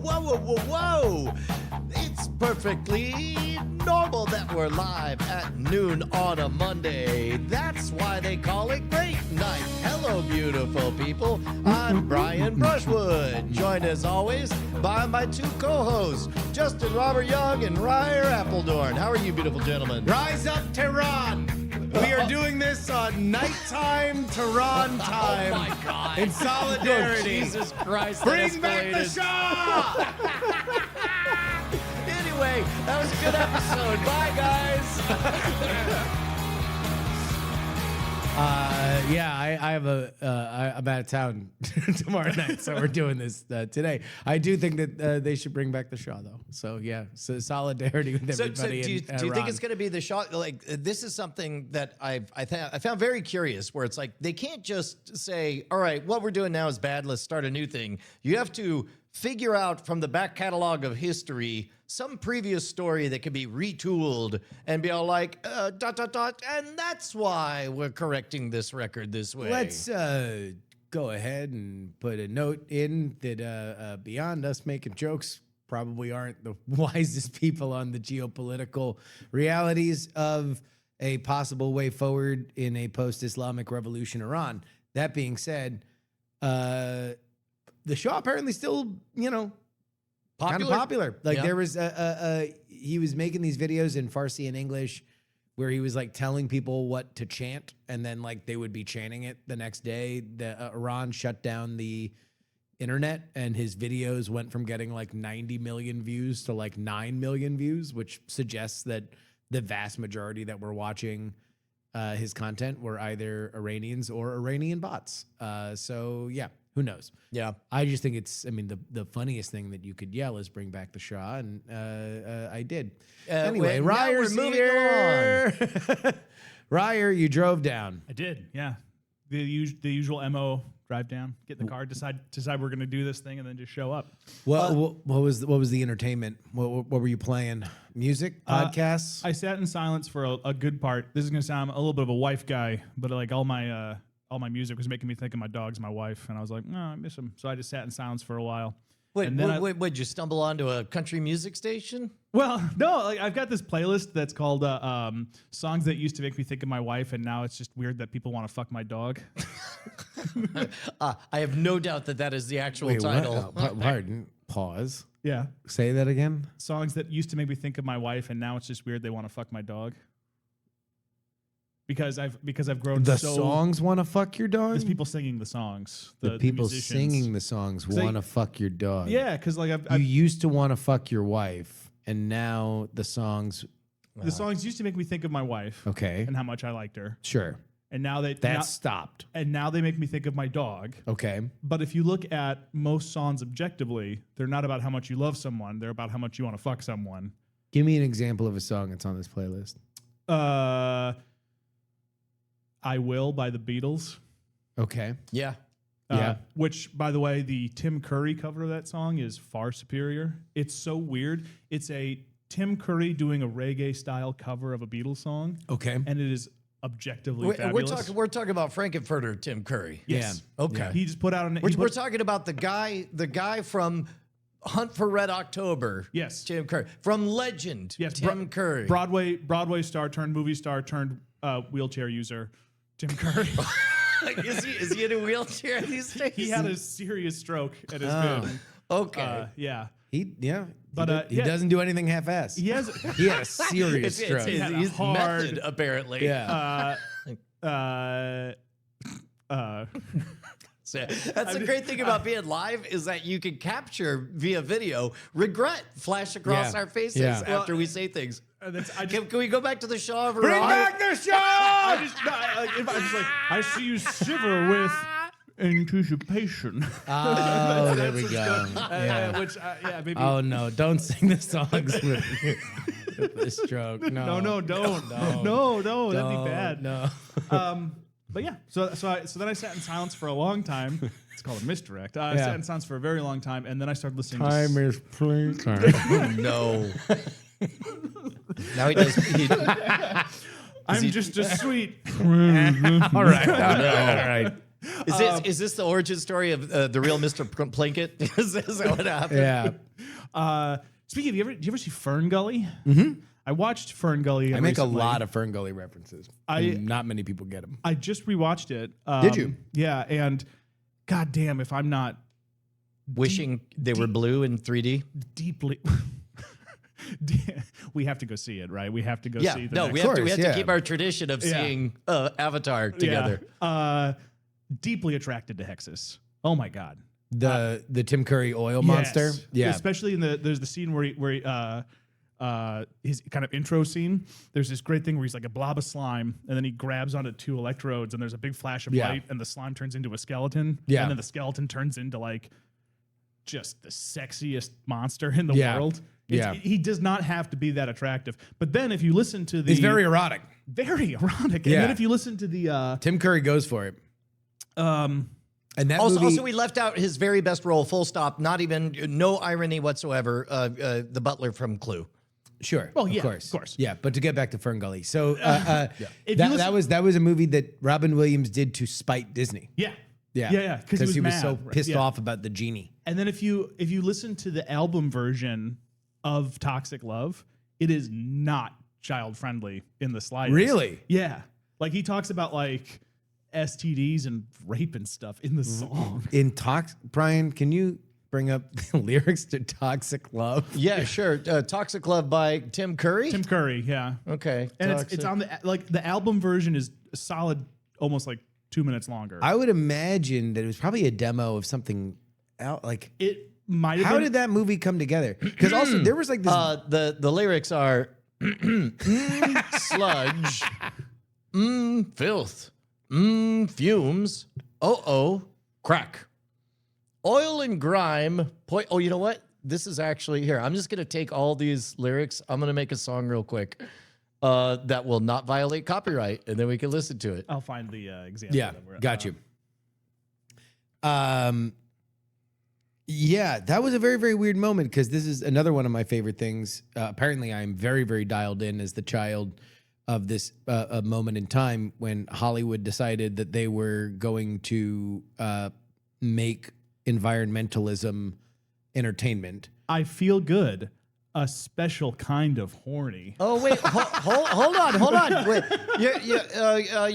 Whoa. It's perfectly normal that we're live at noon on a Monday. That's why they call it Great Night. Hello, beautiful people. I'm Brian Brushwood, joined as always by my two co-hosts, Justin Robert Young and Ryer Appledorn. How are you, beautiful gentlemen? Rise up, Tehran! We are doing this on nighttime Tehran time. Oh, my God. In solidarity. Oh, Jesus Christ. Bring back the Shah! Anyway, that was a good episode. Bye, guys. I'm out of town tomorrow night, so we're doing this today. I do think that they should bring back the Shah, though. So yeah, so solidarity with everybody. Do you think it's going to be the Shah? Like, this is something that I found very curious, where it's like they can't just say, all right, what we're doing now is bad, let's start a new thing. You have to figure out from the back catalog of history some previous story that could be retooled and be all like, ... and that's why we're correcting this record this way. Let's go ahead and put a note in that beyond us making jokes, probably aren't the wisest people on the geopolitical realities of a possible way forward in a post-Islamic revolution Iran. That being said, the Shah apparently still, kind of popular. Like there was he was making these videos in Farsi and English where he was like telling people what to chant, and then like they would be chanting it the next day. Iran shut down the internet, and his videos went from getting like 90 million views to like 9 million views, which suggests that the vast majority that were watching his content were either Iranians or Iranian bots. So yeah, who knows? Yeah. I just think the funniest thing that you could yell is bring back the Shah, and I did. Anyway, Ryer's here. Ryer, you drove down. I did, yeah. The usual MO, drive down, get in the car, decide we're going to do this thing, and then just show up. What was the entertainment? What were you playing? Music, podcasts? I sat in silence for a good part. This is going to sound a little bit of a wife guy, but like all my music was making me think of my dogs, my wife, and I was like, no, I miss them. So I just sat in silence for a while. Wait, did you stumble onto a country music station? Well, no, like I've got this playlist that's called songs that used to make me think of my wife, and now it's just weird that people want to fuck my dog. I have no doubt that is the actual title. Pardon. Pause. Yeah. Say that again. Songs that used to make me think of my wife, and now it's just weird they want to fuck my dog. Because I've grown the so... songs want to fuck your dog? There's people singing the songs. The people musicians. singing the songs want to fuck your dog. Yeah, because like you used to want to fuck your wife, and now the songs... The songs used to make me think of my wife. Okay. And how much I liked her. Sure. And now stopped. And now they make me think of my dog. Okay. But if you look at most songs objectively, they're not about how much you love someone. They're about how much you want to fuck someone. Give me an example of a song that's on this playlist. I Will by the Beatles. Okay. Yeah. Which, by the way, the Tim Curry cover of that song is far superior. It's so weird. It's a Tim Curry doing a reggae-style cover of a Beatles song. Okay. And it is objectively fabulous. We're talking about Frankenfurter Tim Curry. Yes. Yeah. Okay. Yeah. He just put out We're talking about the guy from Hunt for Red October. Yes. Tim Curry. From Legend. Yes. Tim Curry. Broadway star turned movie star turned wheelchair user. Tim Curry. Is he in a wheelchair these days? He had a serious stroke and has been. Okay. Yeah. He doesn't do anything half-assed. He has. He had a serious stroke. He's method, apparently. Yeah. So that's the great thing about being live is that you can capture via video regret flash across our faces after we say things. Can we go back to the Shah of Iran? Bring back the Shah! I see you shiver with anticipation. Oh, there we go. Maybe. Oh no! Don't sing the songs with the stroke. No, don't. No, that'd be bad. No. But yeah, so then I sat in silence for a long time. It's called a misdirect. I sat in silence for a very long time, and then I started listening. Time is playtime. No. Now he does. I'm just a sweet. All right. Is this the origin story of the real Mr. Plinkett? Is that what happened? Yeah. Speaking of, did you ever see Fern Gully? Mm-hmm. I watched Fern Gully. I make recently. a lot of Fern Gully references. And not many people get them. I just rewatched it. Did you? Yeah, and goddamn, if I'm not Wishing they were blue in 3D. deeply. We have to go see it, right? We have to go Yeah, see the no, next we have to yeah. keep our tradition of seeing Avatar together. Yeah. Deeply attracted to Hexus. Oh my god. The Tim Curry oil monster. Yes. Yeah. Especially there's the scene where his kind of intro scene. There's this great thing where he's like a blob of slime, and then he grabs onto 2 electrodes, and there's a big flash of light, and the slime turns into a skeleton. Yeah. And then the skeleton turns into like just the sexiest monster in the Yeah. world. Yeah. He does not have to be that attractive. But then if you listen to the He's very erotic. very erotic, Yeah. and then if you listen to the Tim Curry goes for it. And that movie, Also, we left out his very best role, full stop, no irony whatsoever, the butler from Clue. sure. Well, yeah, of course. of course. Yeah, but to get back to Fern Gully. So If you that was a movie that Robin Williams did to spite Disney. yeah. Yeah. Because he was mad, so right? pissed Yeah. off about the genie. And then if you listen to the album version of Toxic Love, it is not child friendly in the slightest. Really? Yeah. Like he talks about like STDs and rape and stuff in the song. Brian, can you bring up the lyrics to Toxic Love? Yeah, sure. Toxic Love by Tim Curry. Tim Curry, yeah. Okay. And it's Toxic. on the album version is a solid almost like 2 minutes longer. I would imagine that it was probably a demo of something else. Like, it might have how been. did that movie come together? Because also there was like this. The lyrics are sludge, filth, fumes, crack, oil and grime. Oh, you know what? This is actually here. I'm just gonna take all these lyrics. I'm gonna make a song real quick that will not violate copyright, and then we can listen to it. I'll find the example. Yeah, that we're- got you. Yeah, that was a very, very weird moment because this is another one of my favorite things. Apparently, I'm very, very dialed in as the child of this a moment in time when Hollywood decided that they were going to make environmentalism entertainment. I feel good. A special kind of horny. Oh wait, hold on. Wait,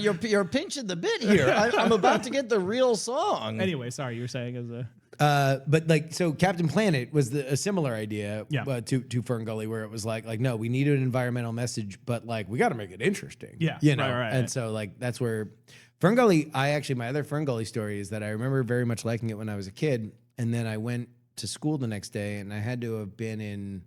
you're pinching the bit here. I'm about to get the real song. Anyway, sorry, you were saying as a But like, so Captain Planet was a similar idea Yeah. to Fern Gully, where it was like, no, we needed an environmental message, but like, we got to make it interesting. Yeah, You know? right. And so like, that's where Fern Gully, my other Fern Gully story is that I remember very much liking it when I was a kid. And then I went to school the next day and I had to have been in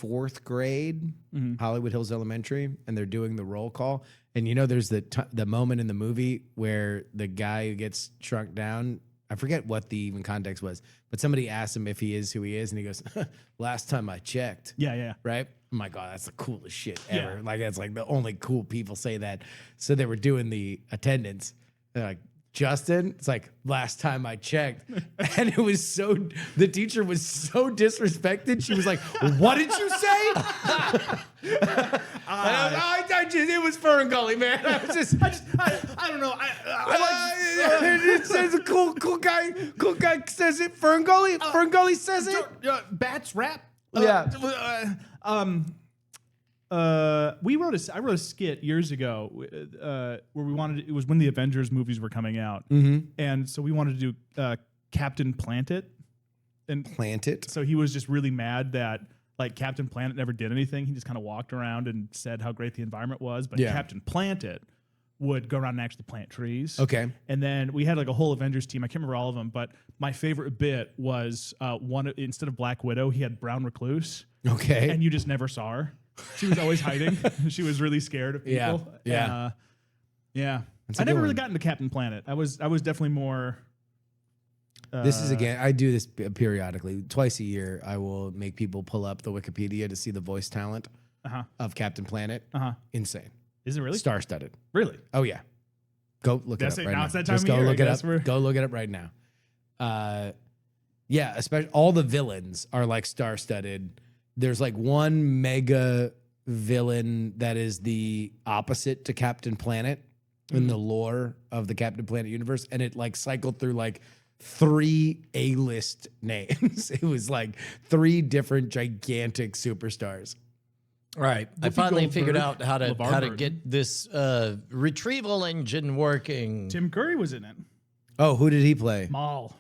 4th grade, Hollywood Hills Elementary, and they're doing the roll call. And you know, there's the moment in the movie where the guy who gets shrunk down, I forget what the even context was, but somebody asked him if he is who he is, and he goes, "Last time I checked." yeah. Right? I'm like, oh, that's the coolest shit ever. Yeah. Like, that's like the only cool people say that. So they were doing the attendance. They're like, Justin, it's like, last time I checked. And it was the teacher was so disrespected. She was like, what did you say? It was Fern Gully, man. I was just, I don't know. it says a cool guy says it. Fern Gully says it. Bats rap. Yeah. I wrote a skit years ago where we wanted. It was when the Avengers movies were coming out, and so we wanted to do Captain Planet, and Plant it. so he was just really mad that like Captain Planet never did anything. He just kind of walked around and said how great the environment was, but Yeah. Captain Planet would go around and actually plant trees. Okay. And then we had like a whole Avengers team. I can't remember all of them, but my favorite bit was instead of Black Widow, he had Brown Recluse, Okay. and you just never saw her. She was always hiding. She was really scared of Yeah, people. yeah. Yeah. That's a I good never really one. got into Captain Planet. I was definitely more. This is again, I do this periodically. Twice a year, I will make people pull up the Wikipedia to see the voice talent of Captain Planet. Insane. Is it really? Star-studded. Really? Oh, yeah. Go look That's it it. up right Now now. it's that time Just of go year, look I it guess up. we're- Go look it up right now. Yeah, especially all the villains are like star-studded. There's like one mega villain that is the opposite to Captain Planet. in the lore of the Captain Planet universe, and it like cycled through like 3 A-list names. It was like 3 different gigantic superstars. All right. I Whoopi finally figured Goldberg, out how to LeVar how to Burton. get this retrieval engine working. Tim Curry was in it. Oh, who did he play? Maul.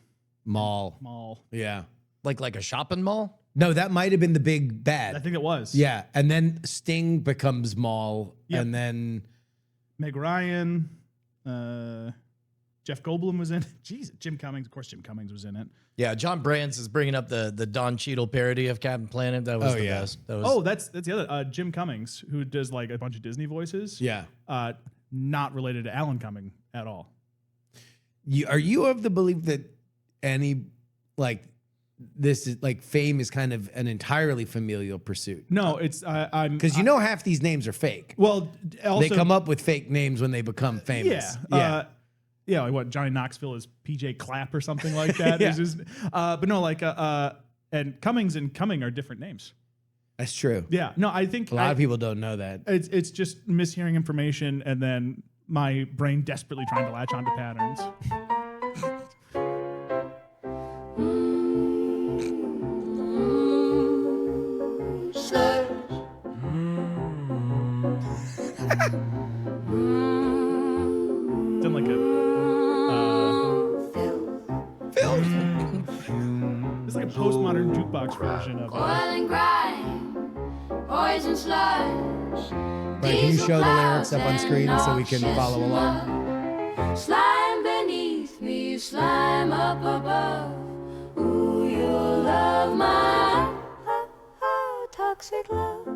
Maul. Yeah. Like a shopping mall? No, that might have been the big bad. I think it was. Yeah, and then Sting becomes Maul, Yep. and then Meg Ryan. Jeff Goldblum was in it. Jeez, Jim Cummings. Of course, Jim Cummings was in it. Yeah, John Brands is bringing up the Don Cheadle parody of Captain Planet. That was Oh, the yeah. best. That was, Oh, that's the other. Jim Cummings, who does like a bunch of Disney voices. yeah. Not related to Alan Cumming at all. Are you of the belief that any like this is like fame is kind of an entirely familial pursuit? No, it's I'm Because you know half these names are fake. well. Also, They come up with fake names when they become famous. Yeah, like what Johnny Knoxville is PJ Clapp or something like that. Yeah. Is his- but no, like and Cummings and Cumming are different names. That's true. Yeah, no, I think A lot of people don't know that. it's just mishearing information and then my brain desperately trying to latch onto patterns. Done like a it's like a postmodern jukebox version of Oil and grind, poison sludge. Right, can you show the lyrics up on screen so we can follow along? Slime beneath me, slime up above. Ooh, you'll love my toxic love.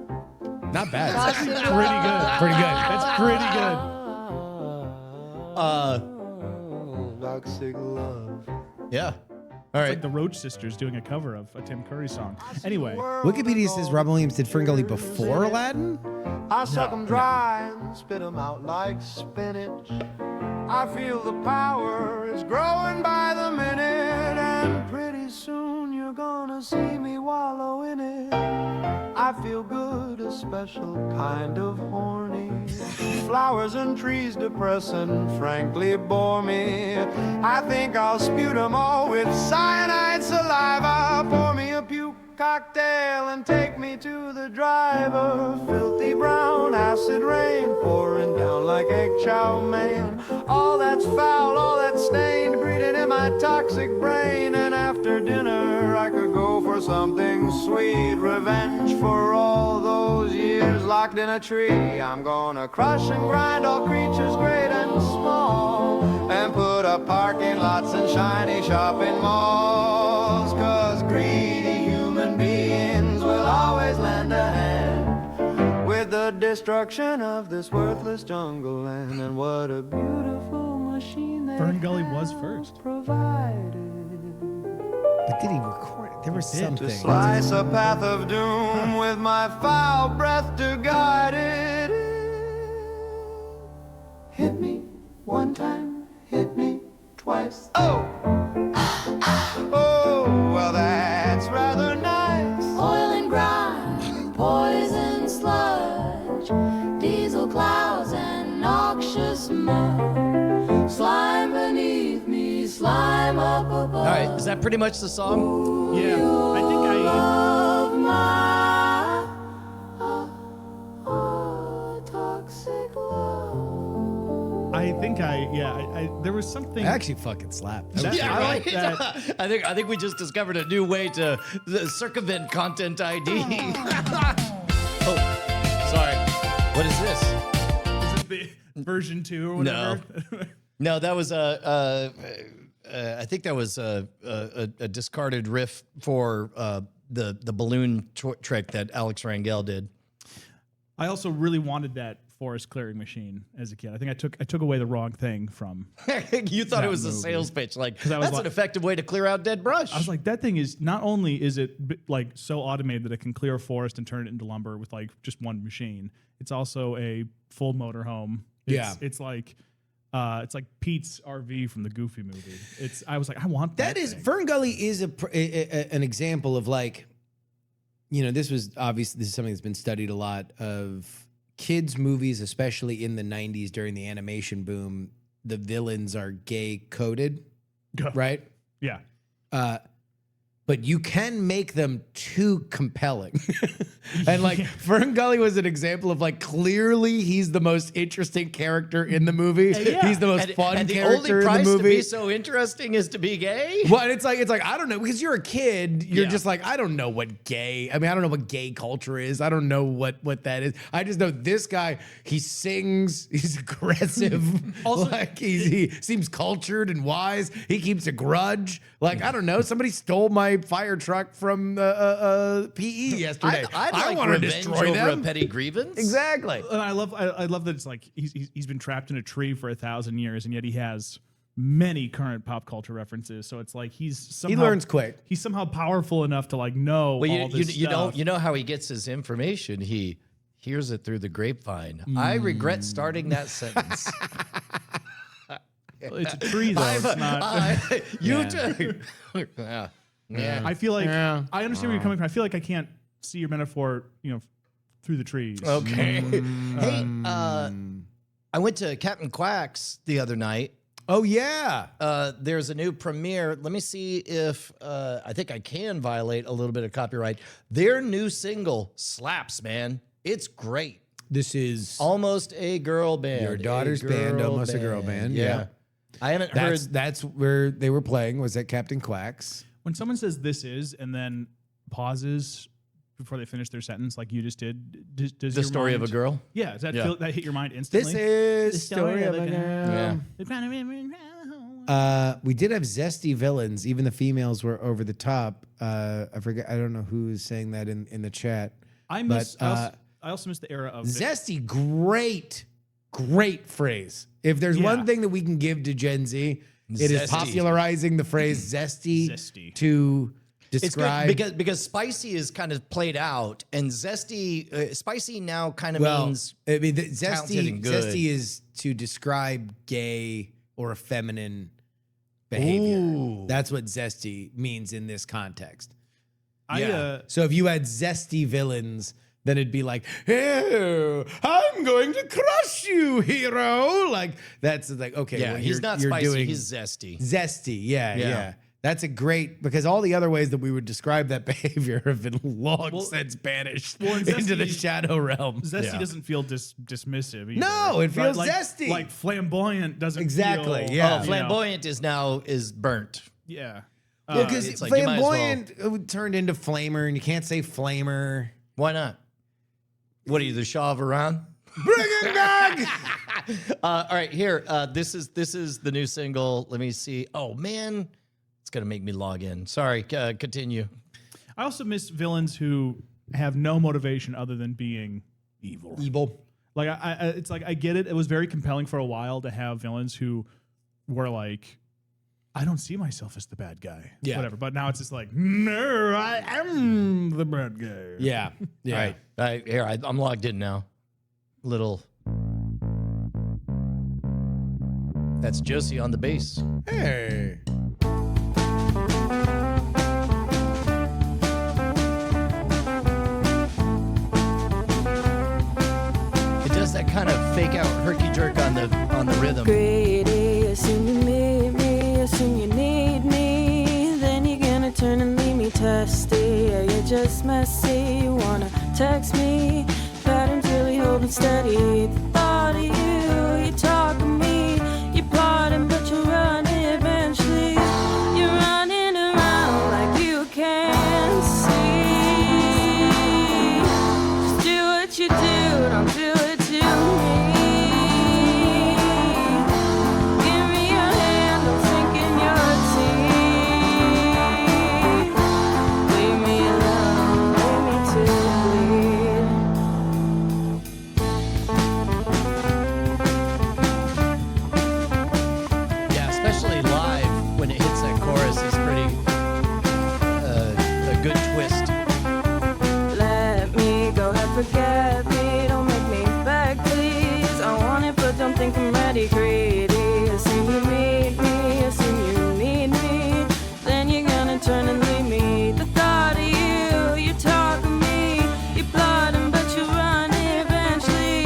Not bad. Toxic pretty good. Pretty good. That's pretty good. Toxic love. yeah. All It's right. like the Roach Sisters doing a cover of a Tim Curry song. Anyway, Wikipedia says Robin Williams did Ferngully before Aladdin. I suck 'em dry and spit 'em out like spinach. I feel the power is growing by the minute, and pretty soon you're gonna see me wallow in it. I feel good, a special kind of horny. Flowers and trees depress and frankly bore me. I think I'll spute 'em all with cyanide saliva. Pour me a puke cocktail and take me to the driver. Filthy brown acid rain pouring down like egg chow mein. All that's foul, all that's stained, breeding in my toxic brain. And after dinner I could go for something sweet. Revenge for all those years locked in a tree. I'm gonna crush and grind all creatures great and small, and put up parking lots and shiny shopping malls. 'Cause greedy human beings will always lend a hand with the destruction of this worthless jungle land. And what a beautiful machine they Ferngully have was first. provided But did he record it? There was to something. slice a path of doom with my foul breath to guide it. Hit me one time, hit me twice. Oh! Oh, well, that's rather nice. Oil and grind, poison sludge, diesel clouds and noxious mud. Slime beneath me, slime up above. All right. Is that pretty much the song? yeah, I think I Love my toxic love. there was something. I actually fucking slapped. That was That- great. Yeah, I right. like I think we just discovered a new way to circumvent content ID. Oh, sorry. What is this? Is it the version 2 or whatever? No, that was I think that was a discarded riff for the balloon trick that Alex Rangel did. I also really wanted that forest clearing machine as a kid. I think I took away the wrong thing from. You thought That it was a movie. sales pitch, like I was that's like- an effective way to clear out dead brush. I was like, that thing is not only is it like so automated that it can clear a forest and turn it into lumber with like just one machine. It's also a full motorhome. Yeah. it's like Pete's RV from the Goofy movie. I was like, I want that. That is thing. Ferngully is an example of like, you know, this is something that's been studied a lot of kids movies, especially in the 90s during the animation boom, the villains are gay coded, right? Yeah. But you can make them too compelling. And like Fern Gully was an example of like clearly he's the most interesting character in the movie. He's the most fun and the character only in the price to movie. be so interesting is to be gay. Well, and it's like I don't know, because you're a kid, you're Yeah. just like, I don't know what gay. I mean, I don't know what gay culture is. I don't know what that is. I just know this guy, he sings, he's aggressive. Also, like he seems cultured and wise. He keeps a grudge. Like, I don't know, somebody stole my fire truck from PE yesterday. I'd I like want to revenge destroy over them. a petty grievance. Exactly. And I love that it's like he's been trapped in a tree for 1,000 years, and yet he has many current pop culture references. So it's like He somehow learns quick. He's somehow powerful enough to like know Well, all this stuff. you know how he gets his information. He hears it through the grapevine. I regret starting that sentence. It's a tree though. It's not. You too. Yeah. I feel like Yeah. I understand where you're coming from. I feel like I can't see your metaphor, through the trees. Okay. Hey, I went to Captain Quack's the other night. Oh yeah. There's a new premiere. Let me see if I think I can violate a little bit of copyright. Their new single slaps, man. It's great. This is Almost a girl band. Your daughter's band, Almost a Girl Band, yeah. I haven't heard. that's where they were playing, was at Captain Quack's. When someone says "this is" and then pauses before they finish their sentence, like you just did, does the your story of a mind- girl. Yeah, does that Yeah. that hit your mind This instantly? is story of a girl. Yeah. We did have zesty villains. Even the females were over the top. I forget. I don't know who is saying that in the chat. I also miss the era of Zesty, great phrase. If there's one thing that we can give to Gen Z, it is Zesty. popularizing the phrase zesty, Zesty. to It's describe. good because spicy is kind of played out, and zesty, spicy now kind of well, means I mean, talented and good. zesty is to describe gay or feminine behavior. Ooh. That's what zesty means in this context. I So if you had zesty villains, then it'd be like, "Hey, I'm going to crush you, hero!" Like that's like, okay, yeah, well, he's not you're spicy, doing he's zesty. zesty. Yeah, Yeah. yeah. That's a great, because all the other ways that we would describe that behavior have been long since banished and into the zesty- shadow realm. Zesty Yeah. doesn't feel dismissive either. No, it feels like, zesty. Like flamboyant doesn't Exactly, feel... yeah. Oh, flamboyant is burnt. Yeah. Well, because it's like you might as well- flamboyant turned into flamer, and you can't say flamer. Why not? What are you, the Shah of Iran? Bring it back! All right, here. This is the new single. Let me see. Oh man, it's gonna make me log in. Sorry. Continue. I also miss villains who have no motivation other than being evil. Evil. Like it's like I get it. It was very compelling for a while to have villains who were like, I don't see myself as the bad guy. Yeah. Whatever. But now it's just like, no, I am the bad guy. Yeah. Yeah. All right. Here, I'm logged in now. Little. That's Josie on the bass. Hey. It does that kind of fake out herky jerk on the rhythm. Greedy, assume you need me, assume you need me. Then you're gonna turn and leave me testy. Yeah, you're just messy. You wanna text me, patterns really holding steady. The thought of you talk to me, you're plotting, but you're running eventually. You're running around like you can't see. Just do what you do, don't do it to me. Give me your hand, don't sink in your teeth. Leave me alone, leave me to bleed. Yeah, especially live when it hits that chorus is pretty a good twist. Let me go ahead, forget me. Don't make me beg, please. I want it, but don't think I'm ready. Greedy. Assume you need me, assume you need me. Then you're gonna turn and leave me. The thought of you talk to me. You're plotting, but you run eventually.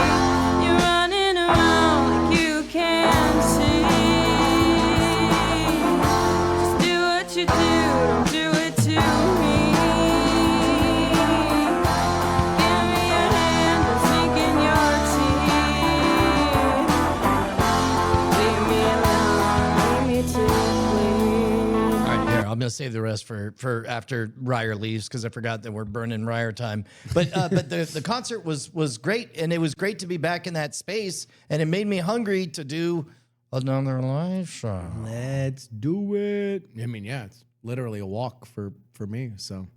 gonna save the rest for after Ryer leaves because I forgot that we're burning Ryer time. But the concert was great, and it was great to be back in that space, and it made me hungry to do another live show. Let's do it. I mean, yeah, it's literally a walk for me. So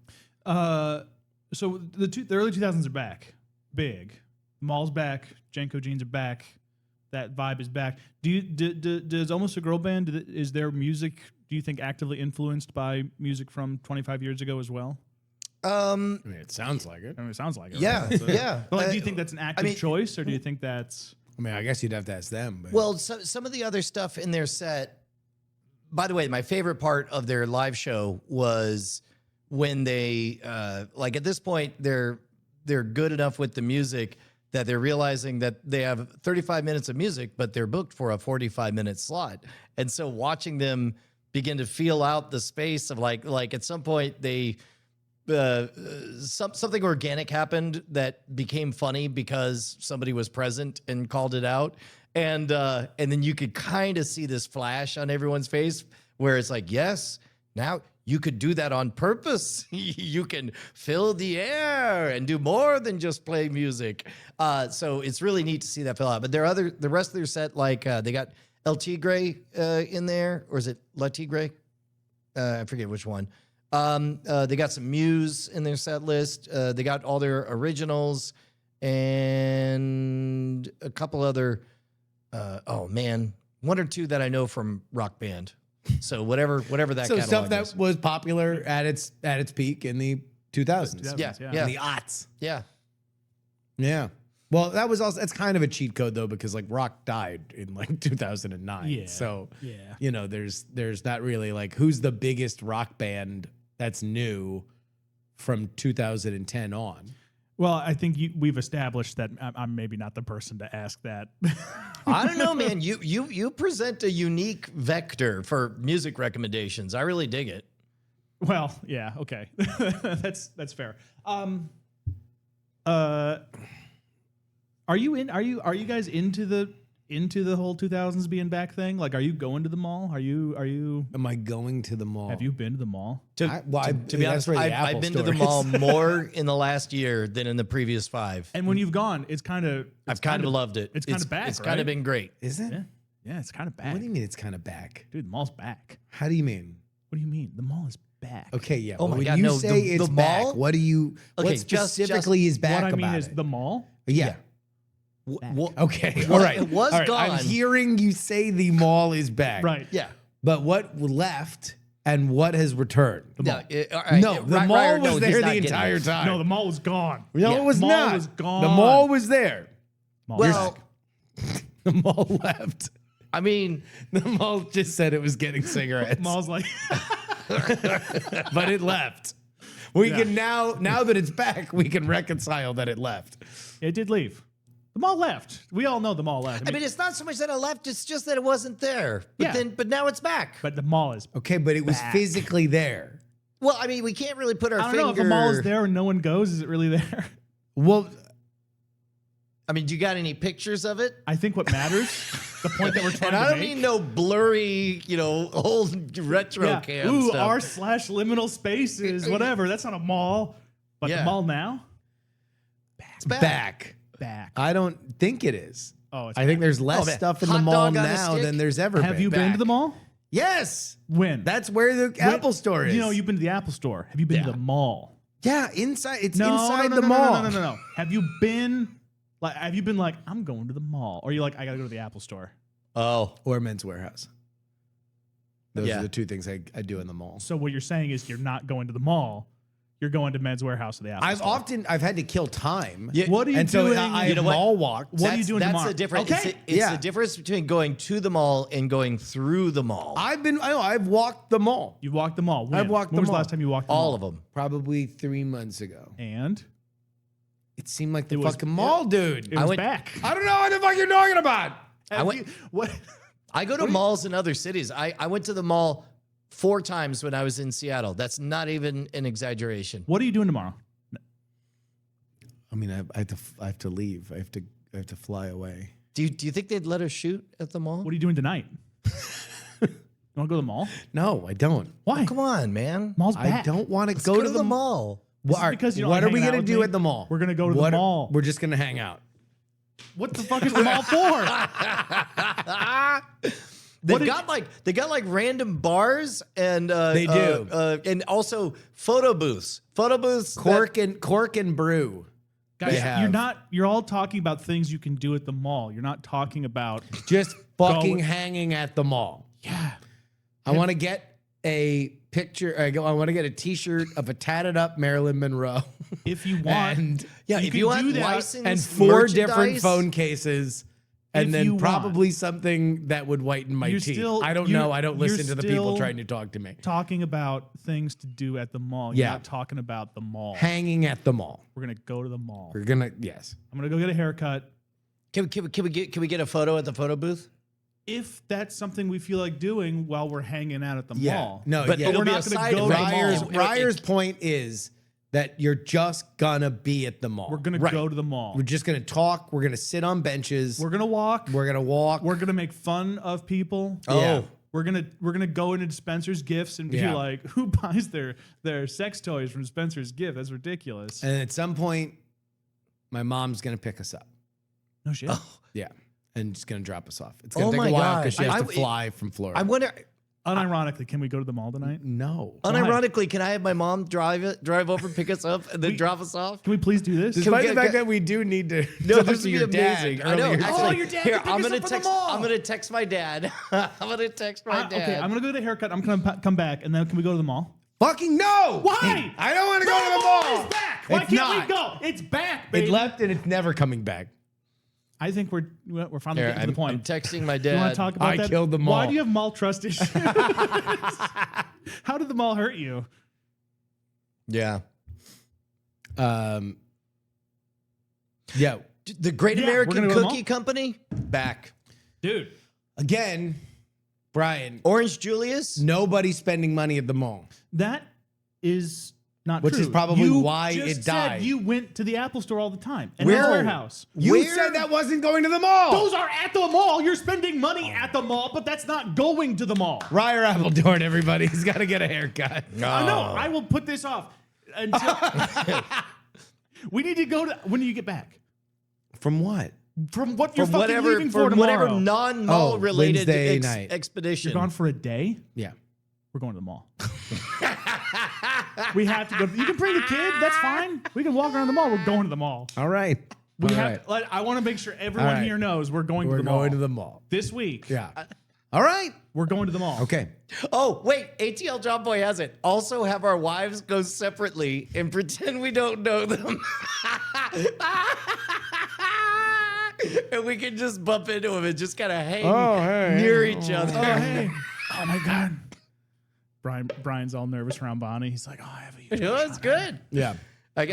So the early 2000s are back, big. Mall's back. Jenko jeans are back. That vibe is back. Does Almost a Girl Band, is their music, do you think, actively influenced by music from 25 years ago as well? I mean, it sounds like it. I mean, it sounds like it. Yeah, right? So- yeah. But like, do you think that's an active choice, or do you think that's... I mean, I guess you'd have to ask them. But Well, some of the other stuff in their set. By the way, my favorite part of their live show was when they like at this point they're good enough with the music that they're realizing that they have 35 minutes of music, but they're booked for a 45-minute slot. And so watching them begin to feel out the space of like at some point they something organic happened that became funny because somebody was present and called it out. And then you could kind of see this flash on everyone's face where it's like, yes, now you could do that on purpose. You can fill the air and do more than just play music. So it's really neat to see that fill out. But the rest of their set, like they got El Tigre in there, or is it La Tigre? I forget which one. They got some Muse in their set list. They got all their originals and a couple other, one or two that I know from Rock Band. So whatever that. so catalog stuff is. that was popular at its peak in the 2000s. Yeah, Yeah. yeah, In the aughts. yeah. Yeah. Well, that was also, it's kind of a cheat code though, because like rock died in like 2009. Yeah. So, Yeah. you know, there's not really like who's the biggest rock band that's new from 2010 on. Well, I think we've established that I'm maybe not the person to ask that. I don't know, man. You present a unique vector for music recommendations. I really dig it. Well, yeah, okay. That's fair. Are you guys into the whole 2000s being back thing? Like, are you going to the mall? Are you Am I going to the mall? have you been to the mall? To be that's honest, where the I've Apple been to store the is. mall more in the last year than in the previous 5. And when you've gone, it's kind of I've kind of loved it. It's kind of back. It's kind of right? been great. Is it? Yeah, yeah, it's kind of back. What do you mean it's kind of back? Dude, the mall's back. How do you mean? What do you mean? The mall is back. Okay, yeah. Oh but my when God, you no, say the it's mall? back, what do you? Okay, what specifically is back What I mean about is it? the mall. Yeah. Okay. Well, All right. it was All right, gone. I'm hearing you say the mall is back. Right. Yeah. But what left and what has returned? Yeah, all right, No, yeah, the Ryer, mall no, was he's there not the getting entire it. time. No, the mall was gone. No, Yeah. it was Mall not. was gone. The mall was there. Mall Well, The mall left. I mean, The mall just said it was getting cigarettes, mall's like but it left. We can now that it's back, we can reconcile that it left. it did leave. The mall left. We all know the mall left. I mean, it's not so much that it left; it's just that it wasn't there. But Yeah. but now it's back. but the mall is. Okay, but it was physically there. Well, I mean, we can't really put our I don't finger. know if the mall is there and no one goes. Is it really there? Well, I mean, do you got any pictures of it? I think what matters, the point that we're trying And I to don't make. mean no blurry, old retro yeah. cam Ooh, stuff. r/liminal spaces, whatever. That's not a mall. But Yeah. the mall now, It's back. back. back. I don't think it is. Oh, it's I think back. there's less man. stuff in the Hot mall dog on a now stick? than there's ever been. Have you been to the mall? Yes. When? That's where the Apple store is. You know, you've been to the Apple store. Have you been to the mall? yeah, inside. It's No, inside no, the no, mall. No. Have you been like, I'm going to the mall? Or are you like, I gotta go to the Apple store? Oh, Or Men's Warehouse. Those Yeah. are the two things I do in the mall. So what you're saying is you're not going to the mall. You're going to Men's Warehouse or the Apple store. I've had to kill time. Yeah, What are you and so doing? I You know what? mall walked. What are you doing That's tomorrow? the difference. Okay. It's Yeah. the difference between going to the mall and going through the mall. I've walked the mall You walked the mall. When? I've walked When the was the mall. last time you walked the All mall? of them. probably 3 months ago. And It seemed like the It was- fucking mall, dude. it was went- back. I don't know what the fuck you're talking about. I went. What? I go to malls in other cities. I went to the mall 4 times when I was in Seattle. That's not even an exaggeration. What are you doing tomorrow? I mean, I have to leave. I have to fly away. Do you think they'd let us shoot at the mall? What are you doing tonight? You want to go to the mall? No, I don't. Why? Come on, man. Mall's I back. don't want to Let's go to the mall. This is because you don't what like are we hanging out gonna with do me. at the mall? We're gonna go to the mall. We're just gonna hang out. What the fuck is the mall for? They got like random bars and They do. And also photo booths. Photo booths. Cork and brew. Guys, They have. you're all talking about things you can do at the mall. You're not talking about Just fucking hanging at the mall. yeah. I want to get a picture. I want to get a T-shirt of a tatted up Marilyn Monroe. If you want. and Yeah, if can you want do that licensed and 4 different merchandise, phone cases. And If you then want. probably something that would whiten my You're teeth. still- I don't you're- know. I don't you're listen to the people still- trying to talk to me. talking about things to do at the mall. You're Yeah. not talking about the mall. Hanging at the mall. We're gonna go to the mall. We're gonna yes. I'm gonna go get a haircut. Can we get a photo at the photo booth? If that's something we feel like doing while we're hanging out at the mall. No, But yeah. it'll we're be not a gonna side go to the effect. mall. Ryer's point is that you're just gonna be at the mall. We're gonna Right. go to the mall. We're just gonna talk. We're gonna sit on benches. We're gonna walk. We're gonna walk. We're gonna make fun of people. Yeah. We're gonna go into Spencer's Gifts and be Yeah. like, who buys their sex toys from Spencer's Gift? That's ridiculous. And at some point, my mom's gonna pick us up. No shit. Yeah. And just gonna drop us off. It's gonna Oh take my a while because God. she has I- to fly from Florida. I wonder. Unironically, can we go to the mall tonight? no. Unironically, can I have my mom drive over, pick us up, and then drop us off? Can we please do this? Despite we the get- fact that we do need to No, talk this to would your be dad amazing. I know. earlier. Actually, your dad here, can pick I'm us gonna up at the text. mall. I'm gonna text my dad. I'm gonna text my dad. Okay, I'm gonna go get a haircut. I'm gonna come back, and then can we go to the mall? Fucking no! Why? I don't want to No, go to the mall. It's back. Why It's can't not. we go? It's back, baby. It left and it's never coming back. I think we're finally Here, getting to the point. I'm texting my you want dad. to talk about I that? killed the Why mall. do you have mall trust issues? How did the mall hurt you? Yeah. Yeah. The Great Yeah, we're American gonna go to the Cookie mall. Company back. Dude, Again, Brian, Orange Julius. nobody spending money at the mall. that is not Which true. is probably You why just it said died. You went to the Apple store all the time. And Where? Men's Warehouse. You Where- said that wasn't going to the mall. Those are at the mall. You're spending money at the mall, but that's not going to the mall. Ryer Appledorn, everybody. He's got to get a haircut. I know. I will put this off until we need to go to. When do you get back? From what? From what you're From fucking whatever, leaving for from whatever tomorrow. non-mall Oh, related Wednesday night. expedition. You're gone for a day. Yeah. We're going to the mall. We have to go. You can bring the kid. That's fine. We can walk around the mall. We're going to the mall. All right. We All have. right. Like, I want to make sure everyone All right. here knows we're going to We're the mall going to the mall. this week. Yeah. All right. We're going to the mall. Okay. Oh, wait. ATL John Boy has it. Also have our wives go separately and pretend we don't know them. And we can just bump into them and just kind of hang near each other. Oh hey. Oh my god. Brian's all nervous around Bonnie. He's like, oh, I have a huge. You know, it's good. Yeah. I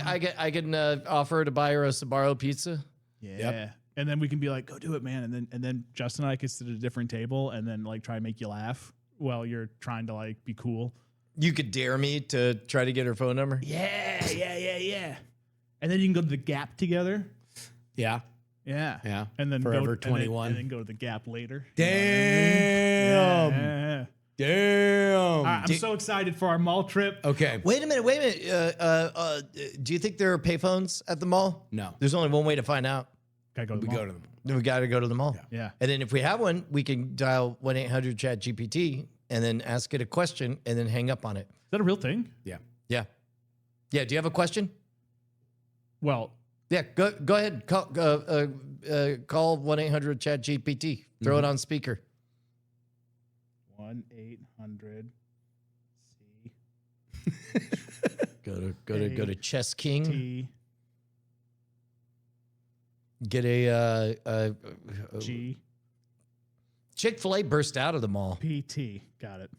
can offer her to buy her a Sbarro pizza. Yeah. And then we can be like, go do it, man. And then Justin and I can sit at a different table and then like try and make you laugh while you're trying to like be cool. You could dare me to try to get her phone number. Yeah. And then you can go to the Gap together. Yeah. Yeah. Yeah. And then Forever go, and then- 21. And then go to the Gap later. Damn. Yeah. Damn. All right, I'm so excited for our mall trip. Okay. Wait a minute. Do you think there are payphones at the mall? No. There's only one way to find out. Gotta go to the We mall. go to the mall. Then we got to go to the mall. Yeah. And then if we have one, we can dial 1-800-CHAT-GPT and then ask it a question and then hang up on it. Is that a real thing? Yeah. Yeah. Yeah. Do you have a question? Well, Yeah. Go ahead. Call 1-800-CHAT-GPT. Throw it on speaker. 1-800 Go to Chess King. T Get a G Chick-fil-A burst out of the mall. P T. Got it.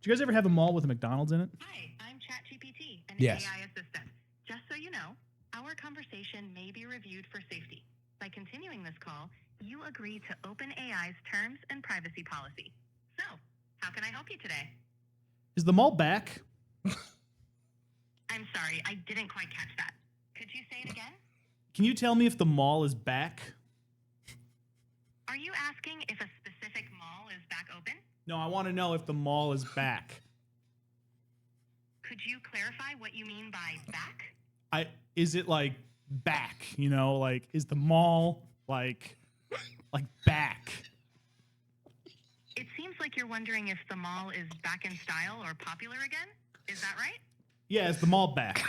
Did you guys ever have a mall with a McDonald's in it? Hi, I'm ChatGPT, an Yes. AI assistant. Just so you know, our conversation may be reviewed for safety. By continuing this call, you agree to OpenAI's terms and privacy policy. So, how can I help you today? Is the mall back? I'm sorry, I didn't quite catch that. Could you say it again? Can you tell me if the mall is back? Are you asking if a specific mall is back open? No, I want to know if the mall is back. Could you clarify what you mean by back? Is it like back? You know, like is the mall like back? It seems like you're wondering if the mall is back in style or popular again. Is that right? Yeah, is the mall back?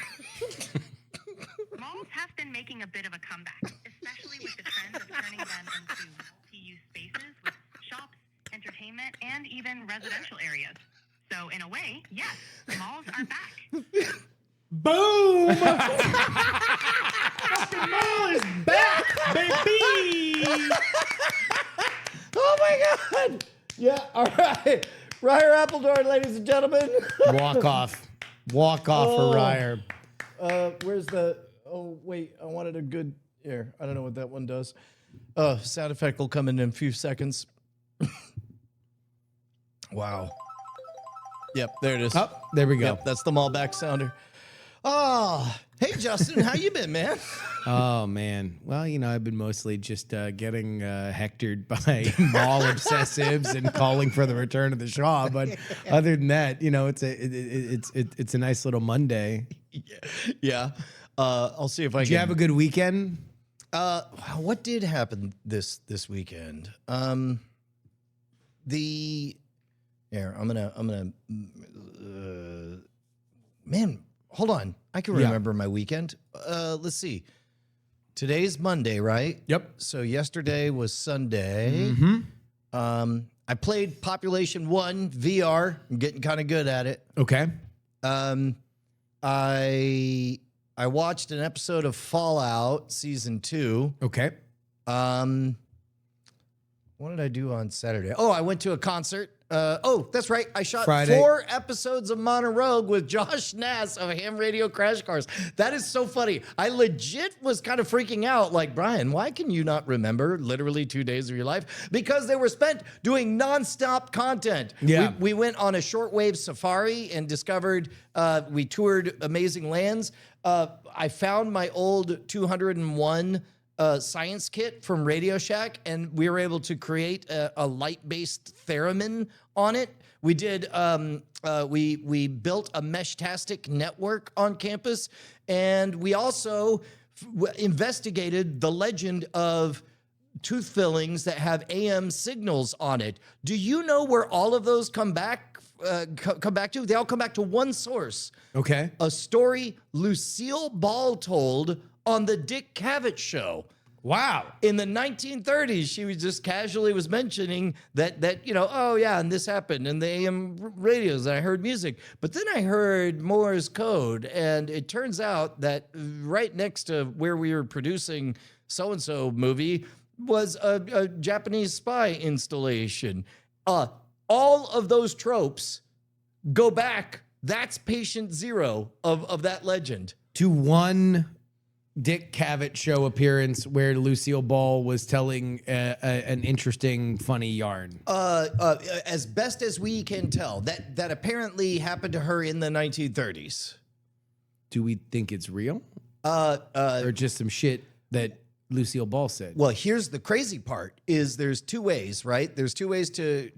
Malls have been making a bit of a comeback, especially with the trend of turning them into multi-use spaces with shops, entertainment, and even residential areas. So in a way, yes, malls are back. Boom! The mall is back, baby! Oh my God! Yeah, all right. Ryer Appledorn, ladies and gentlemen. Walk off for Ryer. Where's the? Oh wait, I wanted a good here. I don't know what that one does. Sound effect will come in a few seconds. Wow. Yep, there it is. Oh, there we go. Yep, that's the Malbec sounder. Oh, hey Justin, how you been, man? Oh man. Well, you know, I've been mostly just getting hectored by mall obsessives and calling for the return of the Shaw. But other than that, you know, it's a nice little Monday. Yeah. I'll see if I Did you have a good weekend? What did happen this weekend? Man, hold on. I can remember my weekend. Let's see. Today's Monday, right? Yep. So yesterday was Sunday. I played Population 1 VR. I'm getting kind of good at it. Okay. I watched an episode of Fallout Season 2. Okay. What did I do on Saturday? Oh, I went to a concert. That's right. I shot Friday. 4 episodes of Monologue with Josh Nass of Ham Radio Crash Cars. That is so funny. I legit was kind of freaking out. Like, Brian, why can you not remember literally 2 days of your life? Because they were spent doing nonstop content. Yeah. We went on a shortwave safari and discovered, we toured amazing lands. I found my old 201 science kit from Radio Shack, and we were able to create a light-based theremin on it. We did. We built a Meshtastic network on campus, and we also investigated the legend of tooth fillings that have AM signals on it. Do you know where all of those come back? Come back to? They all come back to one source. Okay. A story Lucille Ball told on the Dick Cavett show. Wow. In the 1930s, she was just casually was mentioning that, you know, oh yeah, and this happened in the AM radios, and I heard music. But then I heard Morse code, and it turns out that right next to where we were producing so-and-so movie was a Japanese spy installation. All of those tropes go back. That's patient zero of that legend. To one Dick Cavett show appearance where Lucille Ball was telling an interesting, funny yarn. As best as we can tell, that apparently happened to her in the 1930s. Do we think it's real? Or Or just some shit that Lucille Ball said? well, here's the crazy part: is there's 2 ways, right? There's 2 ways to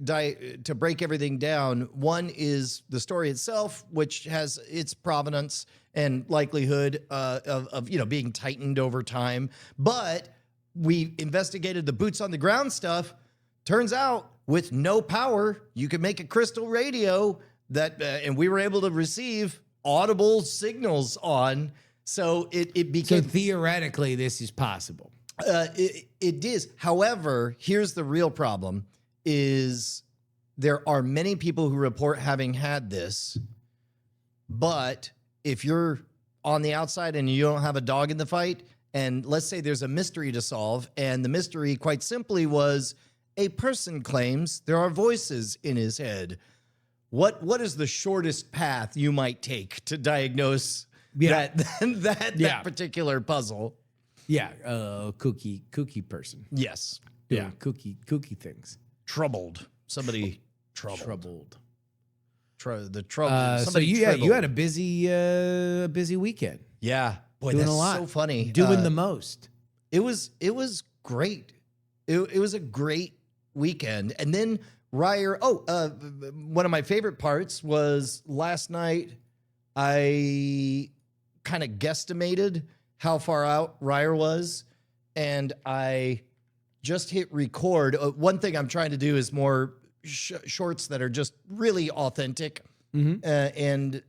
break everything down. One is the story itself, which has its provenance and likelihood of you know being tightened over time. But we investigated the boots on the ground stuff. Turns out, with no power, you could make a crystal radio that, and we were able to receive audible signals on. So it So became theoretically, this is possible. it is. However, here's the real problem: is there are many people who report having had this, but if you're on the outside and you don't have a dog in the fight, and let's say there's a mystery to solve, and the mystery quite simply was a person claims there are voices in his head. What is the shortest path you might take to diagnose that particular puzzle? Yeah, kooky person. Yes. Doing kooky things. Troubled. Somebody troubled. Troubled. The trouble. So you had a busy weekend. Yeah. Boy, Doing that's a lot. so funny. Doing the most. It was great. It was a great weekend. And then Ryer. Oh, one of my favorite parts was last night. I kind of guesstimated how far out Ryer was, and I just hit record. One thing I'm trying to do is more shorts that are just really authentic and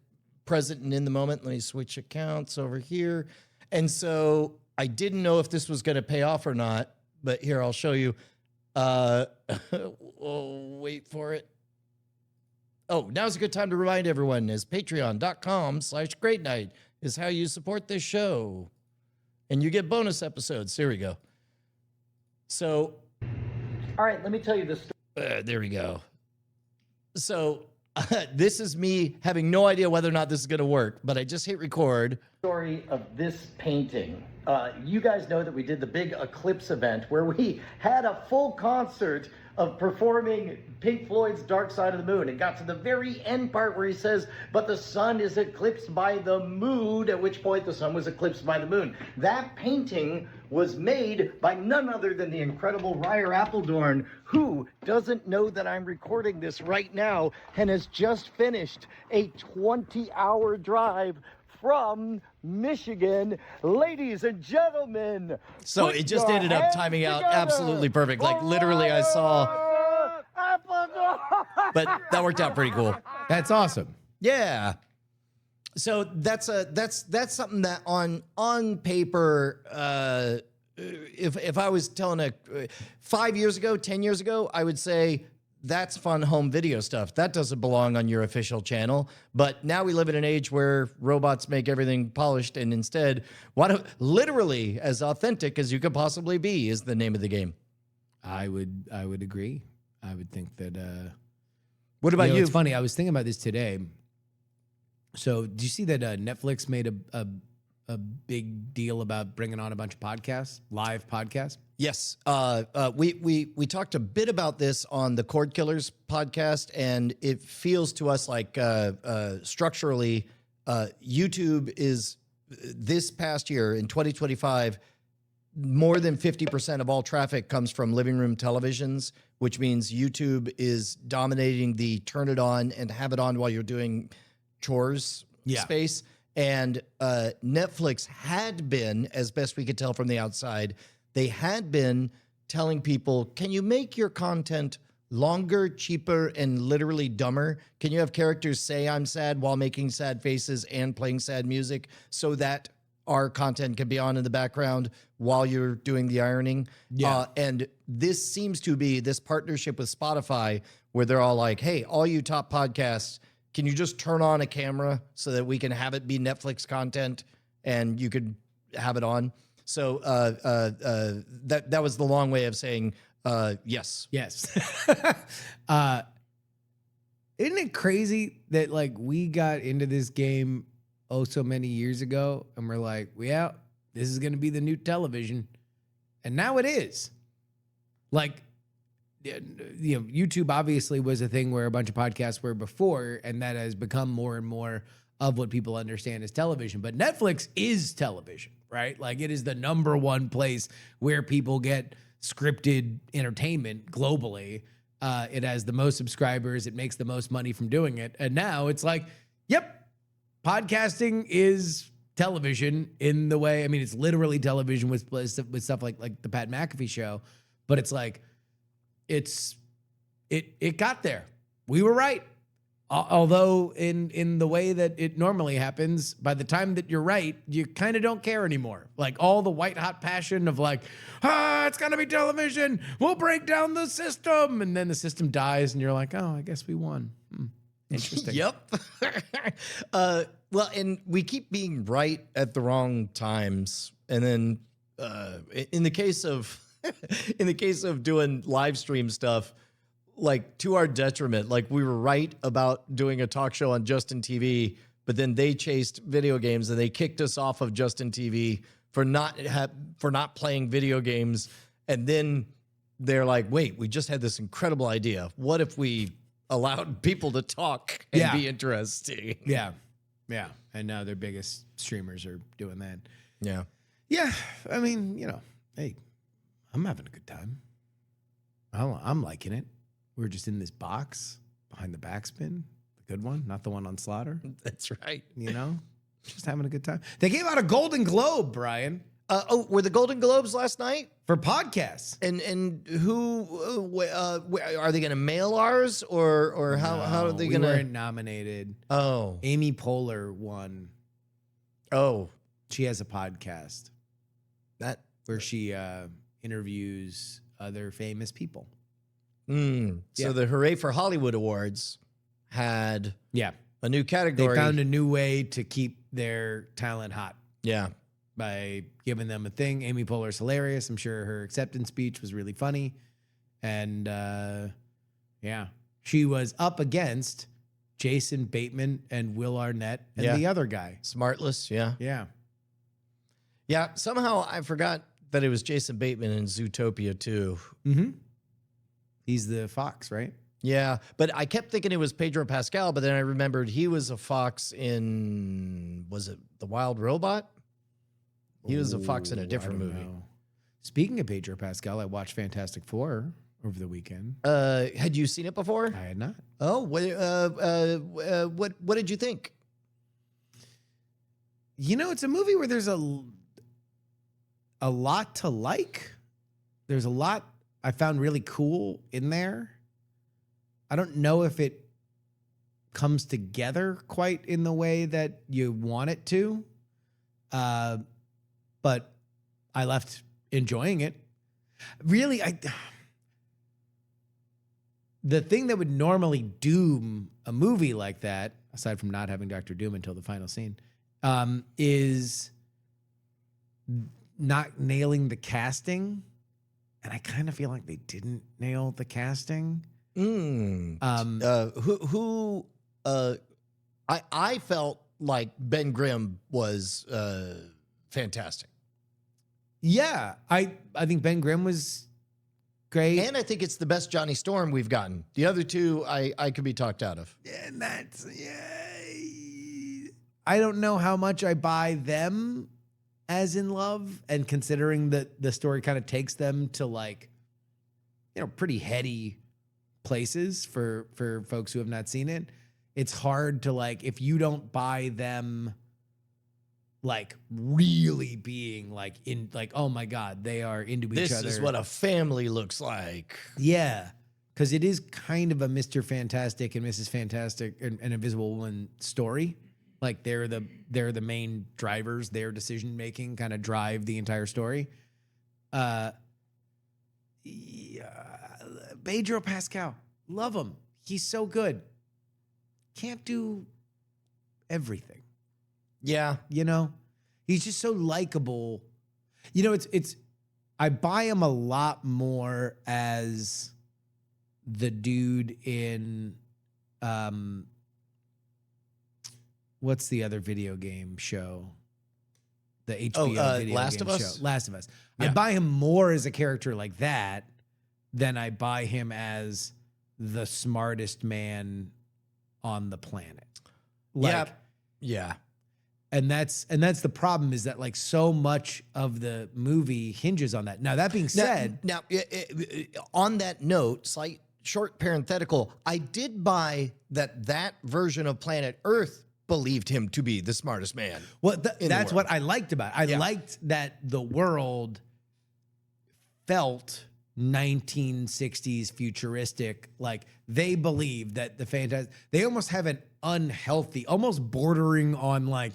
present and in the moment. Let me switch accounts over here. And so I didn't know if this was going to pay off or not, but here, I'll show you. Wait for it. Oh, now's a good time to remind everyone is patreon.com/great night is how you support this show. And you get bonus episodes. Here we go. So, all right, let me tell you this story. There we go. So, this is me having no idea whether or not this is going to work, but I just hit record. Story of this painting. You guys know that we did the big Eclipse event where we had a full concert of performing Pink Floyd's Dark Side of the Moon. It got to the very end part where he says, but the sun is eclipsed by the moon, at which point the sun was eclipsed by the moon. That painting was made by none other than the incredible Ryer Appledorn, who doesn't know that I'm recording this right now and has just finished a 20-hour drive from Michigan. Ladies and gentlemen. So it just ended up timing out absolutely perfect. Like literally I saw, but that worked out pretty cool. That's awesome. Yeah. So that's something that on paper, if I was telling 5 years ago, 10 years ago, I would say that's fun home video stuff. That doesn't belong on your official channel. But now we live in an age where robots make everything polished, and instead, literally as authentic as you could possibly be is the name of the game. I would agree. I would think that. What about you? It's funny. I was thinking about this today. So, do you see that Netflix made a big deal about bringing on a bunch of podcasts, live podcasts? Yes. We talked a bit about this on the Cord Killers podcast, and it feels to us like structurally, YouTube is this past year in 2025, more than 50% of all traffic comes from living room televisions, which means YouTube is dominating the turn it on and have it on while you're doing chores space. And Netflix had been, as best we could tell from the outside, they had been telling people, can you make your content longer, cheaper, and literally dumber? Can you have characters say I'm sad while making sad faces and playing sad music so that our content can be on in the background while you're doing the ironing? Yeah. And this seems to be this partnership with Spotify where they're all like, hey, all you top podcasts, can you just turn on a camera so that we can have it be Netflix content and you could have it on? So that was the long way of saying yes. Yes. Isn't it crazy that like we got into this game so many years ago and we're like, yeah, this is going to be the new television. And now it is. Like, you know, YouTube obviously was a thing where a bunch of podcasts were before, and that has become more and more of what people understand as television. But Netflix is television, right? Like it is the number one place where people get scripted entertainment globally. It has the most subscribers. It makes the most money from doing it. And now it's like, yep, podcasting is television in the way, I mean, it's literally television with stuff like the Pat McAfee show, but it's like, it got there. We were right. Although in the way that it normally happens, by the time that you're right, you kind of don't care anymore. Like all the white hot passion of like, it's gonna be television. We'll break down the system. And then the system dies and you're like, oh, I guess we won. Interesting. Yep. Well, and we keep being right at the wrong times. And then in the case of doing live stream stuff, like to our detriment, like we were right about doing a talk show on Justin TV, but then they chased video games and they kicked us off of Justin TV for not playing video games. And then they're like, wait, we just had this incredible idea. What if we allowed people to talk and be interesting? Yeah. Yeah. And now their biggest streamers are doing that. Yeah. Yeah. I mean, you know, hey, I'm having a good time. I'm liking it. we're just in this box behind the backspin, the good one, not the one on Slaughter. That's right. You know, just having a good time. They gave out a Golden Globe, Brian, Were the Golden Globes last night? for podcasts. And who are they going to mail ours or how are they we going to? weren't nominated. Oh, Amy Poehler won. oh, She has a podcast that. where she interviews other famous people. So Yeah. the Hooray for Hollywood Awards had Yeah. a new They category. found a new way to keep their talent hot yeah. by giving them a thing. Amy Poehler's hilarious. I'm sure her acceptance speech was really funny. And yeah, she was up against Jason Bateman and Will Arnett and Yeah. the other guy. Smartless. Yeah. Yeah. Yeah. Somehow I forgot that it was Jason Bateman in Zootopia too. Mm-hmm. He's the fox, right? Yeah, but I kept thinking it was Pedro Pascal, but then I remembered he was a fox in, was it The Wild Robot? He was a fox in a Ooh, different I don't movie. know. Speaking of Pedro Pascal, I watched Fantastic Four over the weekend. Had you seen it before? I had not. Oh, what did you think? You know, it's a movie where there's a lot to like. There's a lot I found really cool in there. I don't know if it comes together quite in the way that you want it to. But I left enjoying it. Really, the thing that would normally doom a movie like that, aside from not having Dr. Doom until the final scene, is not nailing the casting. And I kind of feel like they didn't nail the casting. I felt like Ben Grimm was fantastic. Yeah, I think Ben Grimm was great. And I think it's the best Johnny Storm we've gotten. The other two, I could be talked out of. And that's, I don't know how much I buy them as in love, and considering that the story kind of takes them to like, you know, pretty heady places for folks who have not seen it. It's hard to like, if you don't buy them like really being like in like, oh my God, they are into each other. This is what a family looks like. Yeah, because it is kind of a Mr. Fantastic and Mrs. Fantastic and Invisible Woman story. Like they're the main drivers. Their decision making kind of drive the entire story. Pedro Pascal, love him. He's so good. Can't do everything. Yeah. You know, he's just so likable. You know, it's I buy him a lot more as the dude in what's the other video game show? The HBO video Last game of Us? show. Last of Us. I Yeah. buy him more as a character like that than I buy him as the smartest man on the planet. Like, Yeah. and that's the problem, is that like so much of the movie hinges on that. Now that being said, Now, on that note, slight short parenthetical, I did buy that version of Planet Earth believed him to be the smartest man. well, in the that's world. what I liked about it. I liked that the world felt 1960s futuristic. Like they believe that they almost have an unhealthy, almost bordering on like,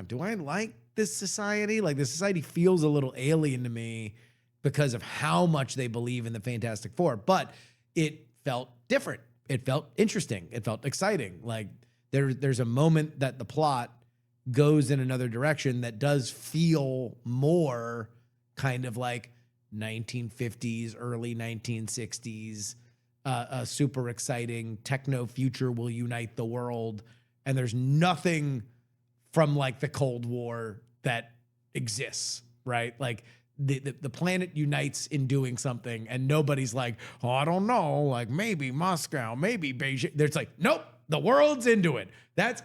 do I like this society? Like this society feels a little alien to me because of how much they believe in the Fantastic Four, but it felt different. It felt interesting. It felt exciting. Like there's a moment that the plot goes in another direction that does feel more kind of like 1950s, early 1960s, a super exciting techno future will unite the world. And there's nothing from like the Cold War that exists, right? Like the planet unites in doing something and nobody's like, oh, I don't know, like maybe Moscow, maybe Beijing. There's like, nope, the world's into it.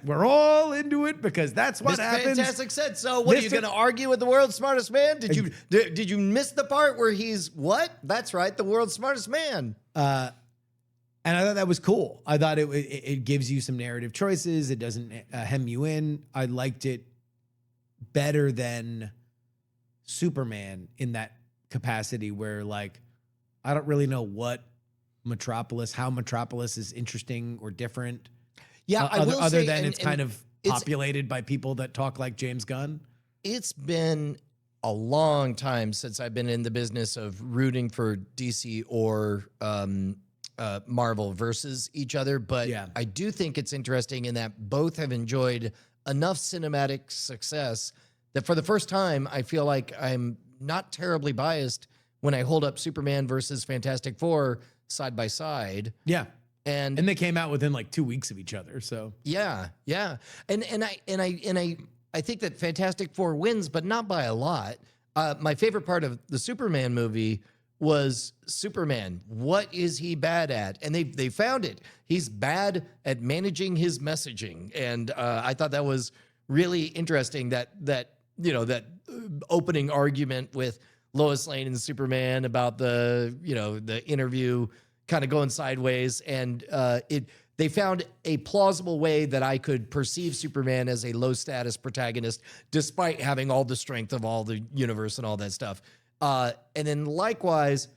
We're all into it because that's what Mr. happens. Fantastic said so. What are you Mr. going to argue with the world's smartest man? Did you miss the part where he's what? That's right, the world's smartest man. And I thought that was cool. I thought it gives you some narrative choices. It doesn't hem you in. I liked it better than Superman in that capacity where, like, I don't really know how Metropolis is interesting or different. Yeah, I will other say, than and- it's kind and of it's- populated by people that talk like James Gunn. It's been a long time since I've been in the business of rooting for DC or Marvel versus each other, but Yeah. I do think it's interesting in that both have enjoyed enough cinematic success that for the first time, I feel like I'm not terribly biased when I hold up Superman versus Fantastic Four side by side. Yeah. And And they came out within like 2 weeks of each other. So yeah, and I think that Fantastic Four wins, but not by a lot. My favorite part of the Superman movie was Superman. What is he bad at? And they found it. He's bad at managing his messaging, and I thought that was really interesting. That opening argument with Lois Lane and Superman about the interview kind of going sideways, and they found a plausible way that I could perceive Superman as a low status protagonist, despite having all the strength of all the universe and all that stuff. And then likewise,